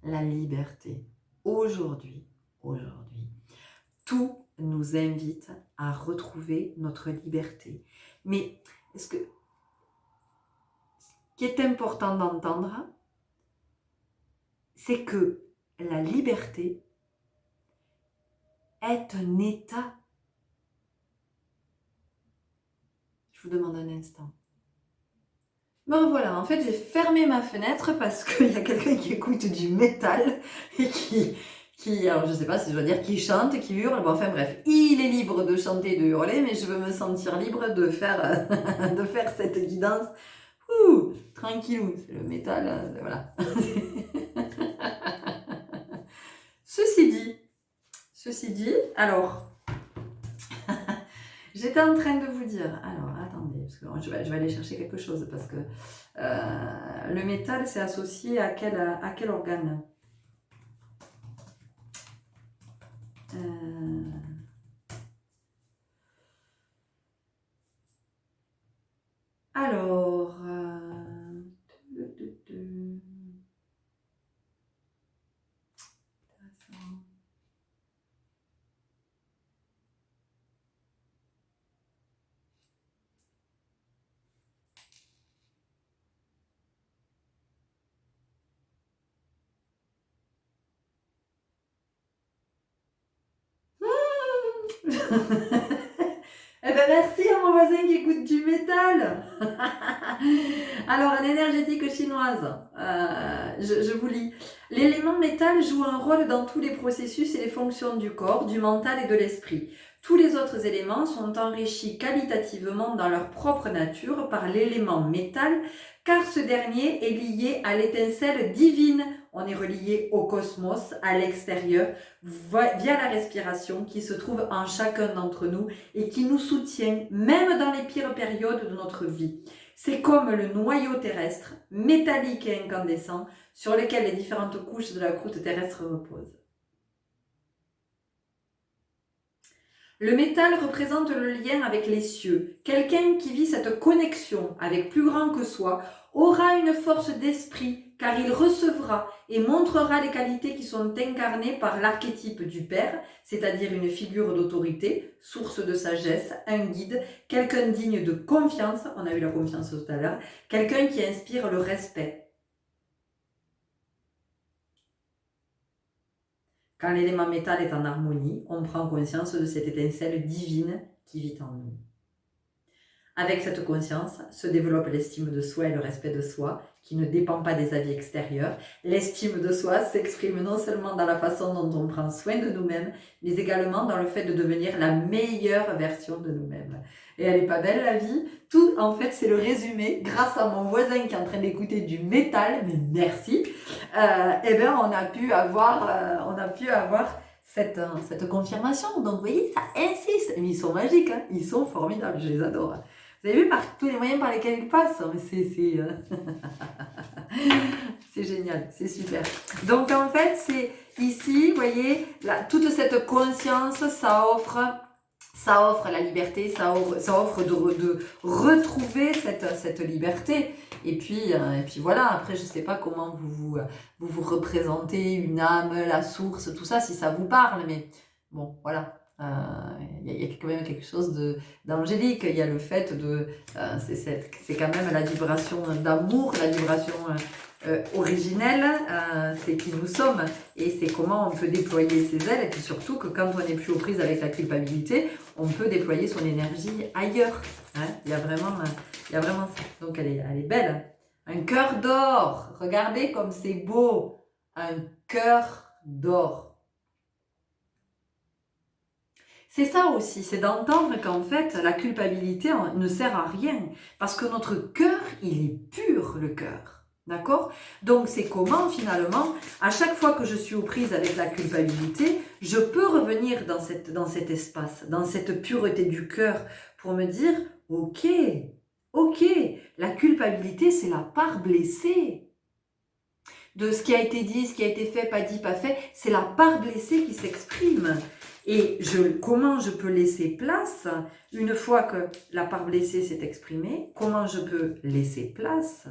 La liberté. Aujourd'hui, tout nous invite à retrouver notre liberté. Mais ce qui est important d'entendre, c'est que la liberté est un état. Je vous demande un instant. Me revoilà, en fait j'ai fermé ma fenêtre parce qu'il y a quelqu'un qui écoute du métal et qui, alors je sais pas si je dois dire qui chante, qui hurle, bon enfin bref, il est libre de chanter et de hurler, mais je veux me sentir libre de faire, de faire cette guidance, tranquillou, c'est le métal, voilà. Ceci dit, alors, j'étais en train de vous dire, alors attendez, parce que je vais aller chercher quelque chose, parce que le métal c'est associé à quel organe? Alors, eh ben merci à mon voisin qui écoute du métal. Alors, l'énergétique chinoise, je vous lis. L'élément métal joue un rôle dans tous les processus et les fonctions du corps, du mental et de l'esprit. Tous les autres éléments sont enrichis qualitativement dans leur propre nature par l'élément métal, car ce dernier est lié à l'étincelle divine. On est relié au cosmos, à l'extérieur, via la respiration qui se trouve en chacun d'entre nous et qui nous soutient même dans les pires périodes de notre vie. C'est comme le noyau terrestre, métallique et incandescent, sur lequel les différentes couches de la croûte terrestre reposent. Le métal représente le lien avec les cieux. Quelqu'un qui vit cette connexion avec plus grand que soi aura une force d'esprit car il recevra et montrera les qualités qui sont incarnées par l'archétype du Père, c'est-à-dire une figure d'autorité, source de sagesse, un guide, quelqu'un digne de confiance, on a eu la confiance tout à l'heure, quelqu'un qui inspire le respect. Quand l'élément métal est en harmonie, on prend conscience de cette étincelle divine qui vit en nous. Avec cette conscience se développe l'estime de soi et le respect de soi, qui ne dépend pas des avis extérieurs. L'estime de soi s'exprime non seulement dans la façon dont on prend soin de nous-mêmes, mais également dans le fait de devenir la meilleure version de nous-mêmes. Et elle est pas belle la vie? Tout, en fait, c'est le résumé. Grâce à mon voisin qui est en train d'écouter du métal, mais merci, eh bien, on a pu avoir cette confirmation. Donc, vous voyez, ça insiste. Mais ils sont magiques, hein, ils sont formidables, je les adore. Vous avez vu par tous les moyens par lesquels ils passent, c'est génial, c'est super. Donc en fait, c'est ici, vous voyez, là, toute cette conscience, ça offre la liberté, ça offre de retrouver cette liberté. Et puis voilà, après je sais pas comment vous représentez une âme, la source, tout ça, si ça vous parle, mais bon, voilà. Il y a quand même quelque chose d'angélique. Il y a le fait de... c'est quand même la vibration d'amour, la vibration originelle, c'est qui nous sommes. Et c'est comment on peut déployer ses ailes. Et puis surtout que quand on n'est plus aux prises avec la culpabilité, on peut déployer son énergie ailleurs. Hein. Il y a vraiment ça. Donc elle est belle. Un cœur d'or. Regardez comme c'est beau. Un cœur d'or. C'est ça aussi, c'est d'entendre qu'en fait, la culpabilité ne sert à rien. Parce que notre cœur, il est pur, le cœur. D'accord? Donc, c'est comment, finalement, à chaque fois que je suis aux prises avec la culpabilité, je peux revenir dans cet espace, dans cette pureté du cœur, pour me dire, ok, la culpabilité, c'est la part blessée de ce qui a été dit, ce qui a été fait, pas dit, pas fait. C'est la part blessée qui s'exprime. Et comment je peux laisser place, une fois que la part blessée s'est exprimée, comment je peux laisser place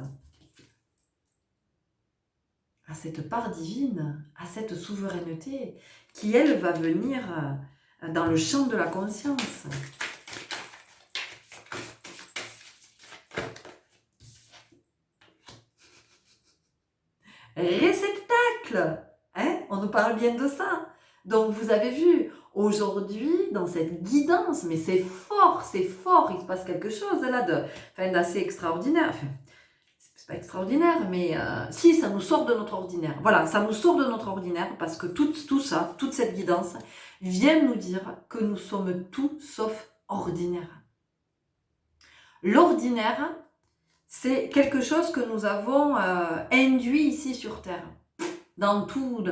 à cette part divine, à cette souveraineté, qui, elle, va venir dans le champ de la conscience. Réceptacle, hein? On nous parle bien de ça. Donc, vous avez vu, aujourd'hui, dans cette guidance, mais c'est fort, il se passe quelque chose là d'assez extraordinaire. Enfin, c'est pas extraordinaire, mais si, ça nous sort de notre ordinaire. Voilà, ça nous sort de notre ordinaire parce que tout ça, toute cette guidance, vient nous dire que nous sommes tout sauf ordinaires. L'ordinaire, c'est quelque chose que nous avons induit ici sur Terre, dans tout...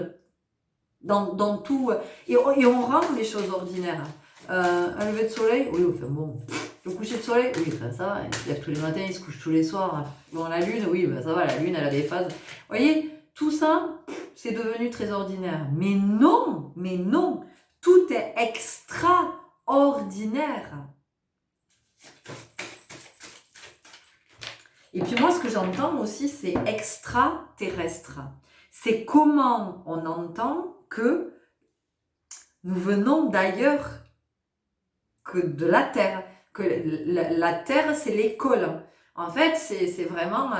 Dans tout, et on rend les choses ordinaires. Un lever de soleil, oui, enfin bon. Le coucher de soleil, oui, ça va, il se lève tous les matins, il se couche tous les soirs. Bon, la lune, oui, ça va, la lune, elle a des phases. Vous voyez, tout ça, c'est devenu très ordinaire. Mais non, tout est extraordinaire. Et puis moi, ce que j'entends aussi, c'est extraterrestre. C'est comment on entend que nous venons d'ailleurs que de la Terre, que la Terre c'est l'école. En fait, c'est vraiment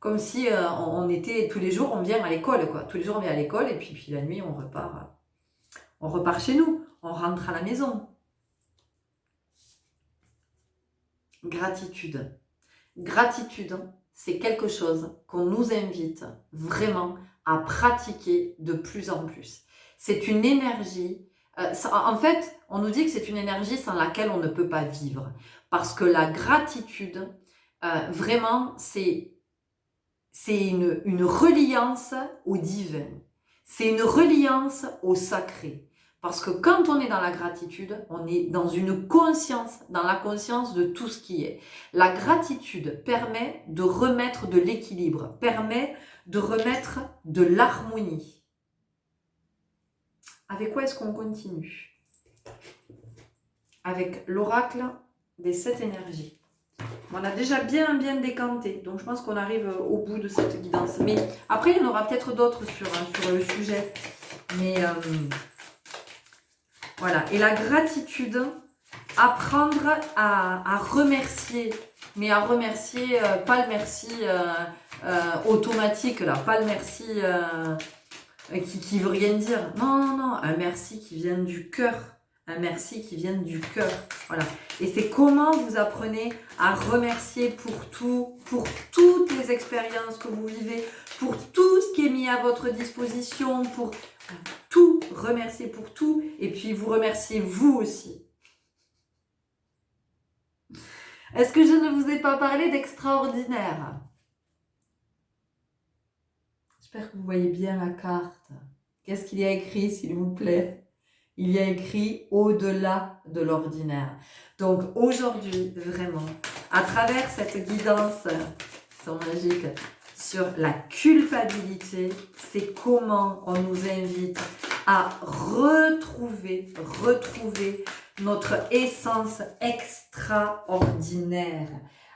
comme si on était tous les jours, on vient à l'école, quoi. Tous les jours on vient à l'école et puis la nuit on repart chez nous, on rentre à la maison. Gratitude. Gratitude, c'est quelque chose qu'on nous invite vraiment à pratiquer de plus en plus. C'est une énergie, en fait, on nous dit que c'est une énergie sans laquelle on ne peut pas vivre. Parce que la gratitude, vraiment, c'est une reliance au divin. C'est une reliance au sacré. Parce que quand on est dans la gratitude, on est dans une conscience, dans la conscience de tout ce qui est. La gratitude permet de remettre de l'équilibre, permet de remettre de l'harmonie. Avec quoi est-ce qu'on continue? Avec l'oracle des 7 énergies. On a déjà bien décanté, donc je pense qu'on arrive au bout de cette guidance. Mais après, il y en aura peut-être d'autres sur le sujet. Mais... voilà, et la gratitude, apprendre à remercier, mais à remercier, pas le merci automatique, là, pas le merci qui veut rien dire. Non, un merci qui vient du cœur, un merci qui vient du cœur, voilà. Et c'est comment vous apprenez à remercier pour tout, pour toutes les expériences que vous vivez, pour tout ce qui est mis à votre disposition, pour... tout, remercier pour tout, et puis vous remerciez vous aussi. Est-ce que je ne vous ai pas parlé d'extraordinaire? J'espère que vous voyez bien la carte. Qu'est-ce qu'il y a écrit, s'il vous plaît? Il y a écrit au-delà de l'ordinaire. Donc aujourd'hui, vraiment, à travers cette guidance, son magique, sur la culpabilité, c'est comment on nous invite à retrouver notre essence extraordinaire,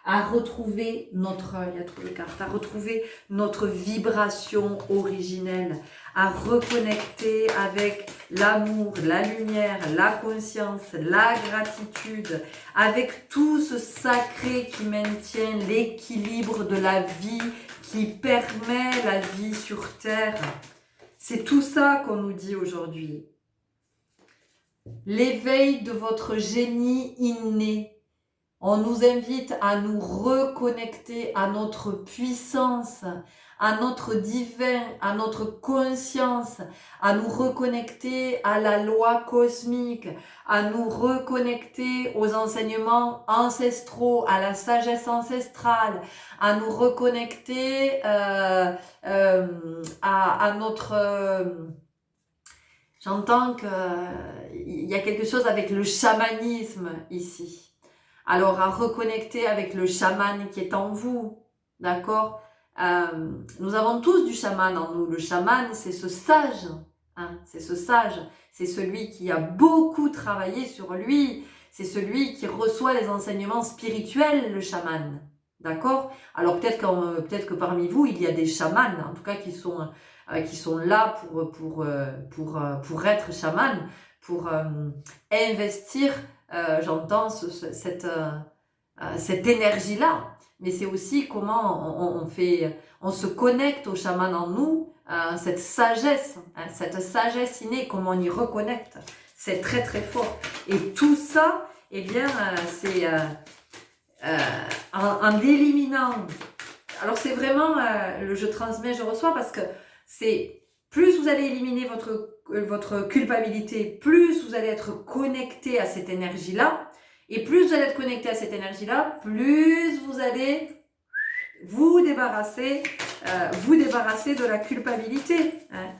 à retrouver notre, il y a trop de cartes, à retrouver notre vibration originelle, à reconnecter avec l'amour, la lumière, la conscience, la gratitude, avec tout ce sacré qui maintient l'équilibre de la vie, qui permet la vie sur Terre. C'est tout ça qu'on nous dit aujourd'hui. L'éveil de votre génie inné. On nous invite à nous reconnecter à notre puissance, à notre divin, à notre conscience, à nous reconnecter à la loi cosmique, à nous reconnecter aux enseignements ancestraux, à la sagesse ancestrale, à nous reconnecter à notre... J'entends qu'il y a quelque chose avec le chamanisme ici. Alors, à reconnecter avec le chaman qui est en vous, d'accord? Nous avons tous du chaman en nous. Le chaman, c'est ce sage, hein, c'est ce sage. C'est celui qui a beaucoup travaillé sur lui. C'est celui qui reçoit les enseignements spirituels, le chaman, d'accord? Alors, peut-être que parmi vous, il y a des chamans, en tout cas, qui sont là pour être chaman, pour investir. J'entends cette énergie-là, mais c'est aussi comment on se connecte au chaman en nous, cette sagesse innée, comment on y reconnecte, c'est très très fort. Et tout ça, eh bien, c'est en éliminant. Alors c'est vraiment le je transmets, je reçois, parce que c'est plus vous allez éliminer votre culpabilité, plus vous allez être connecté à cette énergie-là. Et plus vous allez être connecté à cette énergie-là, plus vous allez vous débarrasser de la culpabilité. Hein.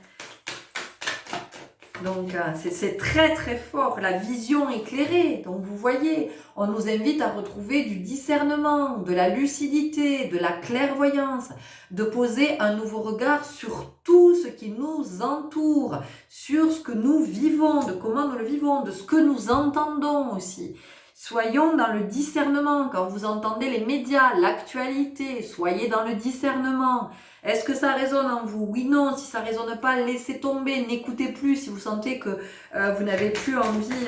Donc c'est très très fort, la vision éclairée. Donc vous voyez, on nous invite à retrouver du discernement, de la lucidité, de la clairvoyance, de poser un nouveau regard sur tout ce qui nous entoure, sur ce que nous vivons, de comment nous le vivons, de ce que nous entendons aussi. Soyons dans le discernement, quand vous entendez les médias, l'actualité, soyez dans le discernement. Est-ce que ça résonne en vous? Oui, non. Si ça résonne pas, laissez tomber, n'écoutez plus. Si vous sentez que vous n'avez plus envie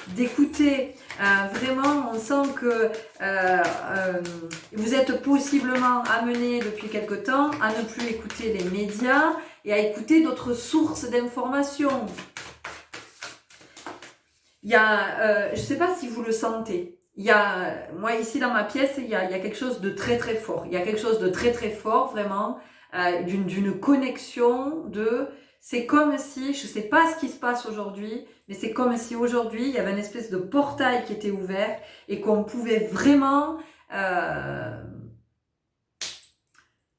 d'écouter, vraiment, on sent que vous êtes possiblement amené depuis quelque temps à ne plus écouter les médias et à écouter d'autres sources d'informations. Il y a, je ne sais pas si vous le sentez, moi ici dans ma pièce, il y a quelque chose de très très fort. Il y a quelque chose de très très fort, vraiment, d'une connexion, c'est comme si, je ne sais pas ce qui se passe aujourd'hui, mais c'est comme si aujourd'hui, il y avait une espèce de portail qui était ouvert et qu'on pouvait vraiment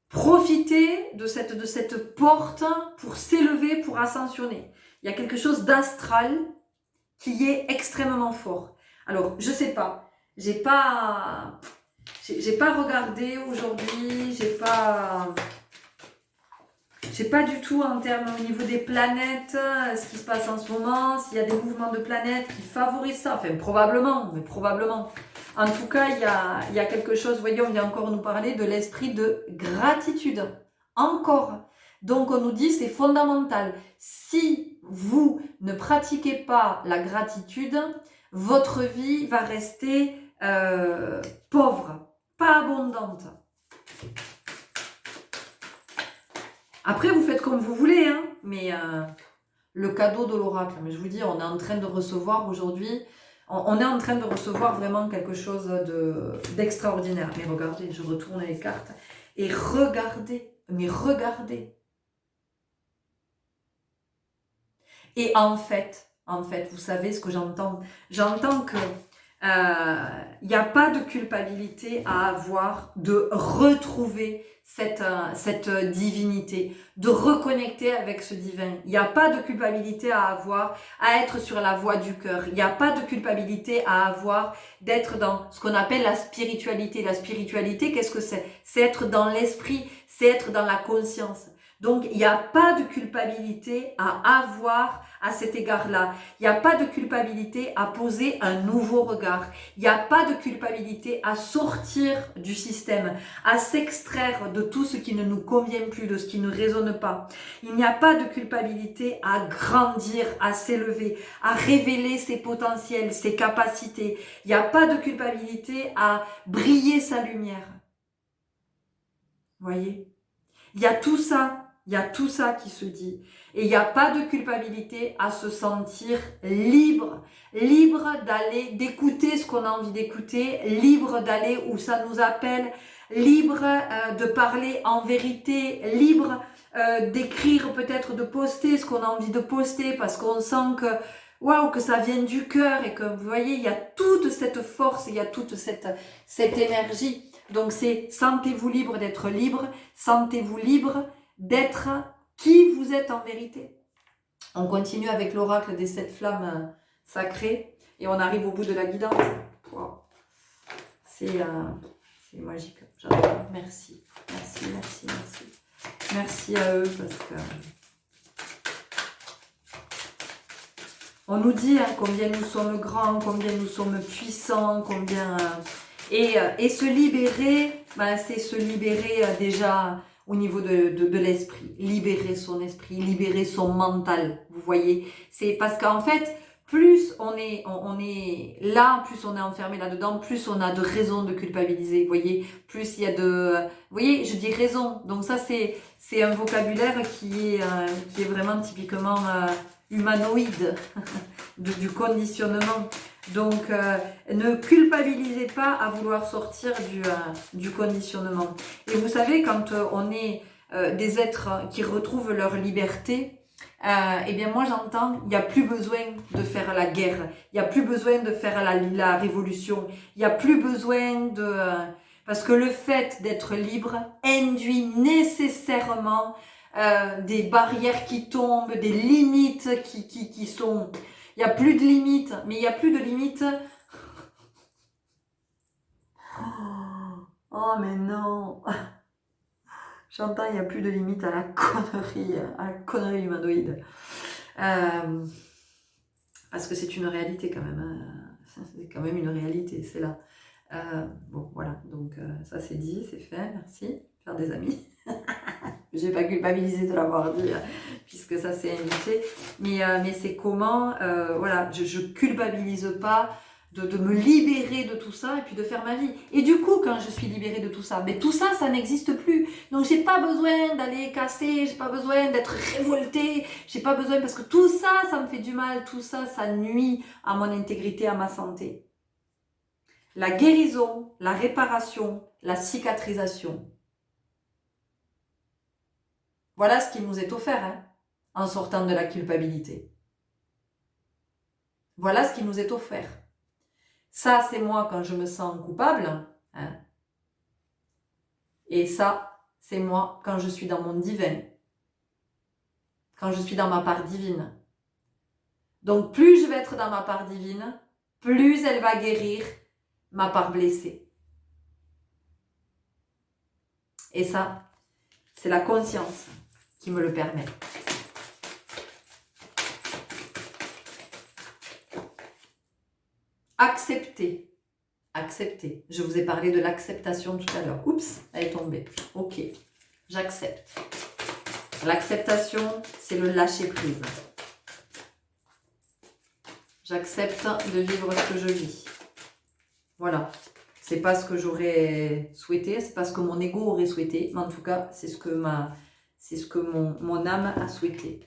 profiter de cette porte pour s'élever, pour ascensionner. Il y a quelque chose d'astral qui est extrêmement fort. Alors, je sais pas, j'ai pas regardé aujourd'hui, j'ai pas du tout en termes au niveau des planètes, ce qui se passe en ce moment, s'il y a des mouvements de planètes qui favorisent ça, enfin probablement. En tout cas, il y a quelque chose, vous voyez, on vient encore nous parler de l'esprit de gratitude. Encore. Donc on nous dit c'est fondamental. Si vous ne pratiquez pas la gratitude, votre vie va rester pauvre, pas abondante. Après vous faites comme vous voulez, hein, mais le cadeau de l'oracle, mais je vous dis, on est en train de recevoir aujourd'hui, on est en train de recevoir vraiment quelque chose d'extraordinaire. Mais regardez, je retourne les cartes et regardez. Et en fait, vous savez ce que j'entends? J'entends que il n'y a pas de culpabilité à avoir de retrouver cette divinité, de reconnecter avec ce divin. Il n'y a pas de culpabilité à avoir à être sur la voie du cœur. Il n'y a pas de culpabilité à avoir d'être dans ce qu'on appelle la spiritualité. La spiritualité, qu'est-ce que c'est? C'est être dans l'esprit, c'est être dans la conscience. Donc, il n'y a pas de culpabilité à avoir à cet égard-là. Il n'y a pas de culpabilité à poser un nouveau regard. Il n'y a pas de culpabilité à sortir du système, à s'extraire de tout ce qui ne nous convient plus, de ce qui ne résonne pas. Il n'y a pas de culpabilité à grandir, à s'élever, à révéler ses potentiels, ses capacités. Il n'y a pas de culpabilité à briller sa lumière. Voyez ? Il y a tout ça. Il y a tout ça qui se dit. Et il n'y a pas de culpabilité à se sentir libre. Libre d'aller, d'écouter ce qu'on a envie d'écouter. Libre d'aller où ça nous appelle. Libre de parler en vérité. Libre d'écrire, peut-être de poster ce qu'on a envie de poster parce qu'on sent que waouh, que ça vient du cœur et que vous voyez, il y a toute cette force, il y a toute cette énergie. Donc c'est sentez-vous libre d'être libre, sentez-vous libre d'être qui vous êtes en vérité. On continue avec l'oracle des 7 flammes sacrées et on arrive au bout de la guidance. Wow. C'est magique, j'adore. Merci, merci, merci, merci. Merci à eux parce que on nous dit combien nous sommes grands, combien nous sommes puissants, combien... Et se libérer, c'est se libérer déjà au niveau de l'esprit. Libérer son esprit, libérer son mental, vous voyez. C'est parce qu'en fait, plus on est là, plus on est enfermé là-dedans, plus on a de raisons de culpabiliser, vous voyez. Plus il y a de... Vous voyez, je dis raison. Donc ça, c'est un vocabulaire qui est vraiment typiquement humanoïde, du conditionnement. Donc, ne culpabilisez pas à vouloir sortir du conditionnement. Et vous savez, quand on est des êtres qui retrouvent leur liberté, eh bien moi j'entends, il n'y a plus besoin de faire la guerre, il n'y a plus besoin de faire la révolution, il n'y a plus besoin de... parce que le fait d'être libre induit nécessairement des barrières qui tombent, des limites qui sont... Il n'y a plus de limites, mais il n'y a plus de limites. Oh, mais non. J'entends, il n'y a plus de limites à la connerie humanoïde. Parce que c'est une réalité quand même. C'est quand même une réalité, c'est là. Bon, voilà, donc ça c'est dit, c'est fait, merci. Faire des amis. J'ai pas culpabilisé de l'avoir dit, puisque ça c'est invité. Mais c'est comment, voilà, je culpabilise pas de me libérer de tout ça et puis de faire ma vie. Et du coup, quand je suis libérée de tout ça, mais tout ça, ça n'existe plus. Donc j'ai pas besoin d'aller casser, j'ai pas besoin d'être révoltée, j'ai pas besoin, parce que tout ça, ça me fait du mal, tout ça, ça nuit à mon intégrité, à ma santé. La guérison, la réparation, la cicatrisation. Voilà ce qui nous est offert en sortant de la culpabilité. Voilà ce qui nous est offert. Ça, c'est moi quand je me sens coupable. Et ça, c'est moi quand je suis dans mon divin. Quand je suis dans ma part divine. Donc, plus je vais être dans ma part divine, plus elle va guérir ma part blessée. Et ça, c'est la conscience qui me le permet. Accepter. Accepter. Je vous ai parlé de l'acceptation tout à l'heure. Oups, elle est tombée. Ok, j'accepte. L'acceptation, c'est le lâcher prise. J'accepte de vivre ce que je vis. Voilà. C'est pas ce que j'aurais souhaité, c'est pas ce que mon ego aurait souhaité, mais en tout cas, c'est ce que mon âme a souhaité.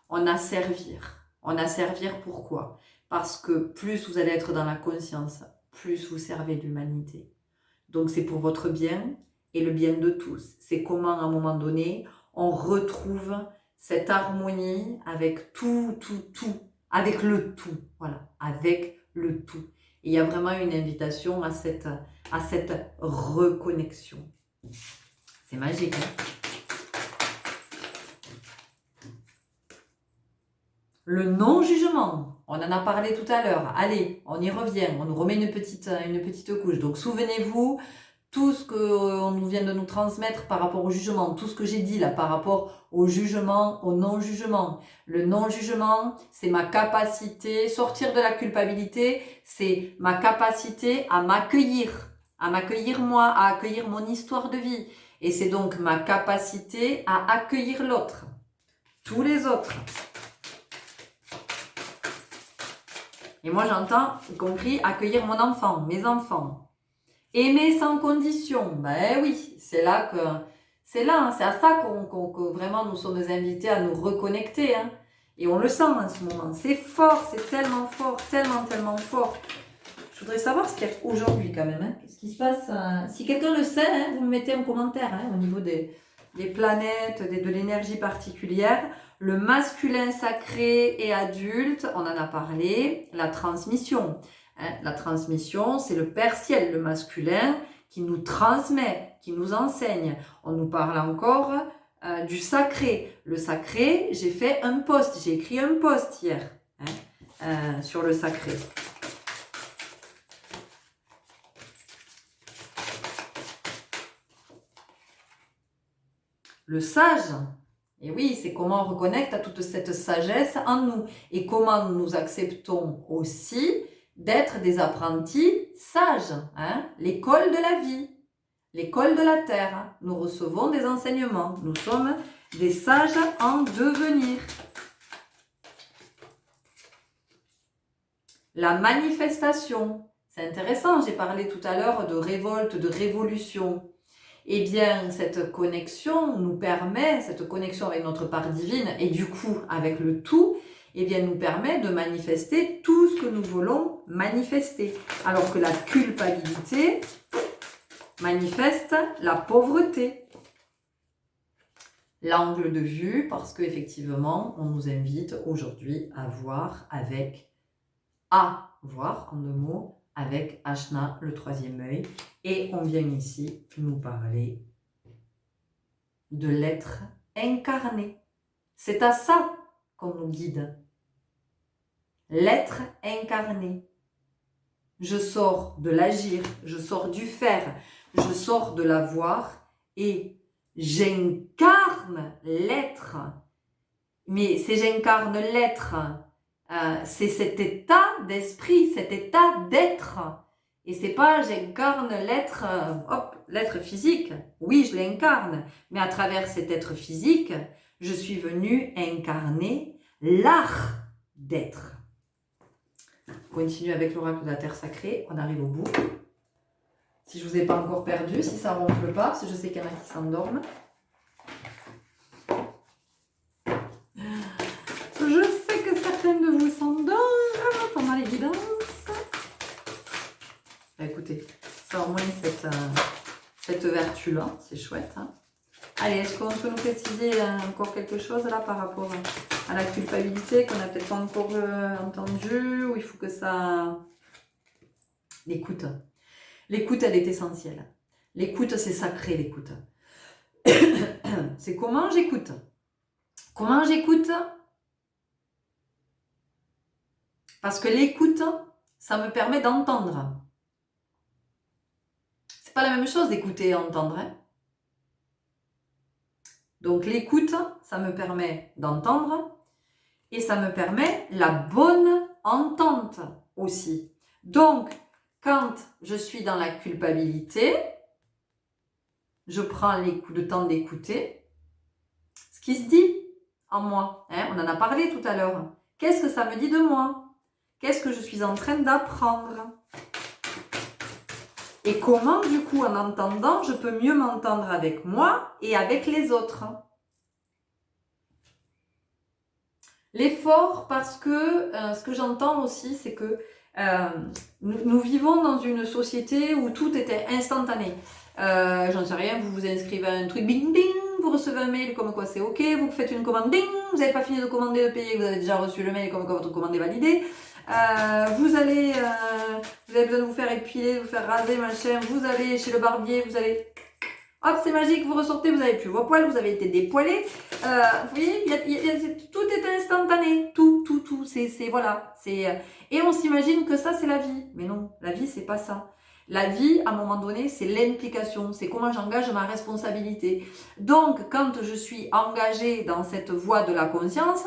On a servir. On a servir pourquoi? Parce que plus vous allez être dans la conscience, plus vous servez l'humanité. Donc c'est pour votre bien et le bien de tous. C'est comment à un moment donné, on retrouve cette harmonie avec tout, avec le tout. Voilà, avec le tout. Et il y a vraiment une invitation à cette reconnexion. C'est magique, hein? Le non-jugement, on en a parlé tout à l'heure. Allez, on y revient, on nous remet une petite couche. Donc souvenez-vous, tout ce qu'on nous vient de nous transmettre par rapport au jugement, tout ce que j'ai dit là par rapport au jugement, au non-jugement. Le non-jugement, c'est ma capacité, sortir de la culpabilité, c'est ma capacité à m'accueillir moi, à accueillir mon histoire de vie. Et c'est donc ma capacité à accueillir l'autre, tous les autres. Et moi j'entends, y compris, accueillir mon enfant, mes enfants. Aimer sans condition, ben oui, c'est là, c'est à ça que vraiment nous sommes invités à nous reconnecter. Hein. Et on le sent en ce moment, c'est fort, c'est tellement fort, tellement fort. Je voudrais savoir ce qu'il y a aujourd'hui quand même, hein. Qu'est-ce qui se passe si quelqu'un le sait, hein, vous me mettez en commentaire hein, au niveau des planètes, de l'énergie particulière. Le masculin sacré et adulte, on en a parlé, la transmission. Hein, la transmission, c'est le Père Ciel, le masculin, qui nous transmet, qui nous enseigne. On nous parle encore du sacré. Le sacré, j'ai fait un post, j'ai écrit un post hier hein, sur le sacré. Le sage, et oui, c'est comment on reconnecte à toute cette sagesse en nous et comment nous acceptons aussi d'être des apprentis sages. Hein? L'école de la vie, l'école de la terre. Nous recevons des enseignements. Nous sommes des sages en devenir. La manifestation, c'est intéressant, j'ai parlé tout à l'heure de révolte, de révolution. Eh bien, cette connexion nous permet, cette connexion avec notre part divine et du coup avec le tout, eh bien, nous permet de manifester tout ce que nous voulons manifester. Alors que la culpabilité manifeste la pauvreté. L'angle de vue, parce qu'effectivement, on nous invite aujourd'hui à voir en deux mots, avec Ashna, le troisième œil. Et on vient ici nous parler de l'être incarné. C'est à ça qu'on nous guide. L'être incarné. Je sors de l'agir, je sors du faire, je sors de l'avoir et j'incarne l'être. Mais c'est j'incarne l'être. C'est cet état d'esprit, cet état d'être. Et c'est pas j'incarne l'être, l'être physique. Oui, je l'incarne. Mais à travers cet être physique, je suis venue incarner l'art d'être. On continue avec l'oracle de la terre sacrée. On arrive au bout. Si je vous ai pas encore perdu, si ça ronfle pas, parce que je sais qu'il y en a qui s'endorment. Je sais que certaines de vous s'endorment pendant les guidances. Bah, écoutez, ça a au moins cette vertu-là, c'est chouette. Hein. Allez, est-ce qu'on peut nous préciser encore quelque chose là par rapport à la culpabilité qu'on n'a peut-être pas encore entendu, ou il faut que ça... L'écoute. L'écoute, elle est essentielle. L'écoute, c'est sacré, l'écoute. C'est comment j'écoute. Comment j'écoute? Parce que l'écoute, ça me permet d'entendre. C'est pas la même chose d'écouter et entendre. Hein. Donc l'écoute, ça me permet d'entendre et ça me permet la bonne entente aussi. Donc, quand je suis dans la culpabilité, je prends le temps d'écouter ce qui se dit en moi. Hein, on en a parlé tout à l'heure. Qu'est-ce que ça me dit de moi? Qu'est-ce que je suis en train d'apprendre? Et comment, du coup, en entendant, je peux mieux m'entendre avec moi et avec les autres? L'effort, parce que ce que j'entends aussi, c'est que nous vivons dans une société où tout était instantané. J'en sais rien, vous vous inscrivez à un truc, bing bing, vous recevez un mail comme quoi c'est ok, vous faites une commande, ding, vous n'avez pas fini de commander, de payer, vous avez déjà reçu le mail comme quoi votre commande est validée. Vous avez besoin de vous faire épiler, de vous faire raser, machin, vous allez chez le barbier, vous allez... Hop, c'est magique, vous ressortez, vous n'avez plus vos poils, vous avez été dépoilé. Vous voyez, tout est instantané, tout, c'est voilà. Et on s'imagine que ça, c'est la vie. Mais non, la vie, c'est pas ça. La vie, à un moment donné, c'est l'implication, c'est comment j'engage ma responsabilité. Donc, quand je suis engagée dans cette voie de la conscience,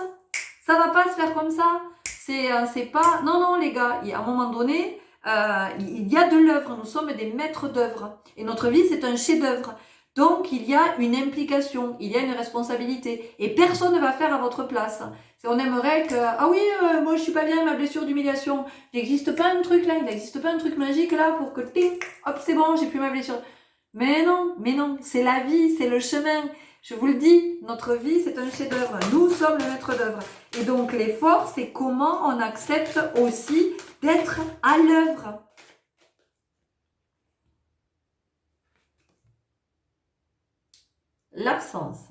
ça va pas se faire comme ça. C'est pas... Non, non, les gars, à un moment donné, il y a de l'œuvre. Nous sommes des maîtres d'œuvre. Et notre vie, c'est un chef-d'œuvre. Donc, il y a une implication, il y a une responsabilité. Et personne ne va faire à votre place. On aimerait que, ah oui, moi je suis pas bien, ma blessure d'humiliation. Il n'existe pas un truc là, il n'existe pas un truc magique là pour que, ting, hop, c'est bon, j'ai plus ma blessure. Mais non, c'est la vie, c'est le chemin. Je vous le dis, notre vie, c'est un chef-d'œuvre. Nous sommes le maître d'œuvre. Et donc, l'effort, c'est comment on accepte aussi d'être à l'œuvre. L'absence.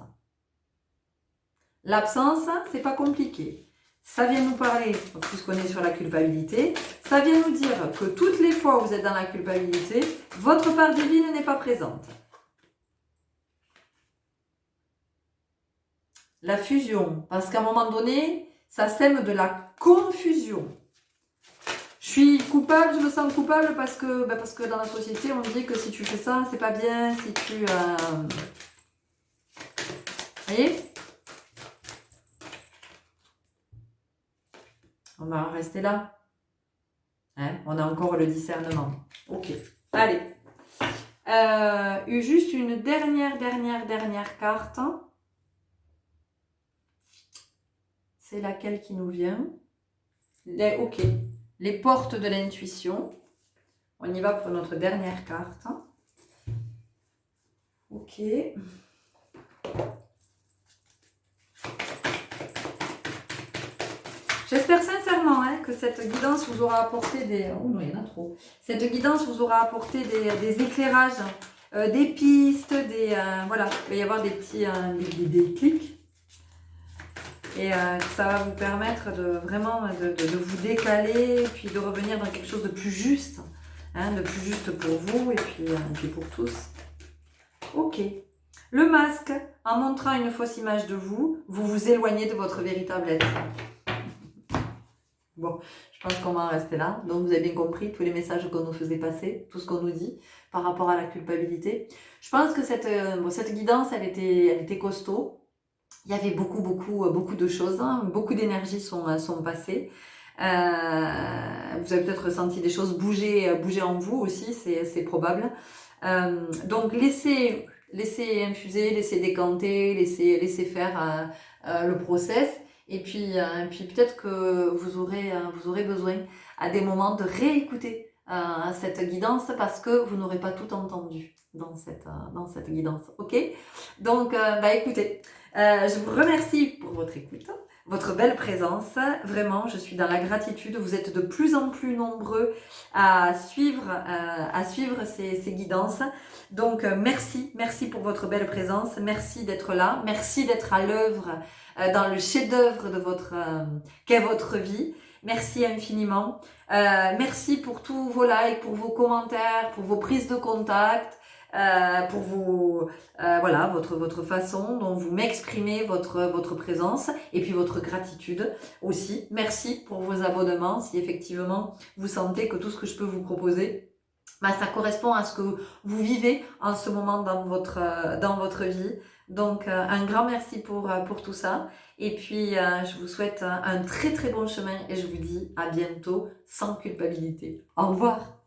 L'absence, c'est pas compliqué. Ça vient nous parler, puisqu'on est sur la culpabilité, ça vient nous dire que toutes les fois où vous êtes dans la culpabilité, votre part divine n'est pas présente. La fusion, parce qu'à un moment donné, ça sème de la confusion. Je suis coupable, je me sens coupable parce que dans la société, on dit que si tu fais ça, c'est pas bien, si tu... Vous voyez ? On va en rester là. Hein, on a encore le discernement. Ok. Allez. Juste une dernière carte. C'est laquelle qui nous vient? Ok. Les portes de l'intuition. On y va pour notre dernière carte. Ok. J'espère sincèrement que cette guidance vous aura apporté des... Oh non, il y en a trop. Cette guidance vous aura apporté des éclairages, des pistes, voilà, il va y avoir des petits des clics. Et ça va vous permettre de vraiment de vous décaler et puis de revenir dans quelque chose de plus juste. De plus juste pour vous et puis pour tous. Ok. Le masque, en montrant une fausse image de vous, vous vous éloignez de votre véritable être. Bon, je pense qu'on va en rester là. Donc, vous avez bien compris tous les messages qu'on nous faisait passer, tout ce qu'on nous dit par rapport à la culpabilité. Je pense que cette guidance, elle était costaud. Il y avait beaucoup de choses, beaucoup d'énergie sont passées. Vous avez peut-être ressenti des choses bouger en vous aussi, c'est probable. Donc, laissez infuser, laissez décanter, laissez faire le process. Et puis peut-être que vous aurez besoin à des moments de réécouter cette guidance parce que vous n'aurez pas tout entendu dans cette guidance. Ok? Donc, écoutez, je vous remercie pour votre écoute, votre belle présence. Vraiment, je suis dans la gratitude. Vous êtes de plus en plus nombreux à suivre ces guidances. Donc, merci pour votre belle présence. Merci d'être là. Merci d'être à l'œuvre dans le chef-d'œuvre de qu'est votre vie. Merci infiniment. Merci pour tous vos likes, pour vos commentaires, pour vos prises de contact, pour votre façon dont vous m'exprimez votre présence et puis votre gratitude aussi. Merci pour vos abonnements. Si effectivement vous sentez que tout ce que je peux vous proposer, ça correspond à ce que vous vivez en ce moment dans votre vie. Donc, un grand merci pour tout ça. Et puis, je vous souhaite un très très bon chemin et je vous dis à bientôt sans culpabilité. Au revoir.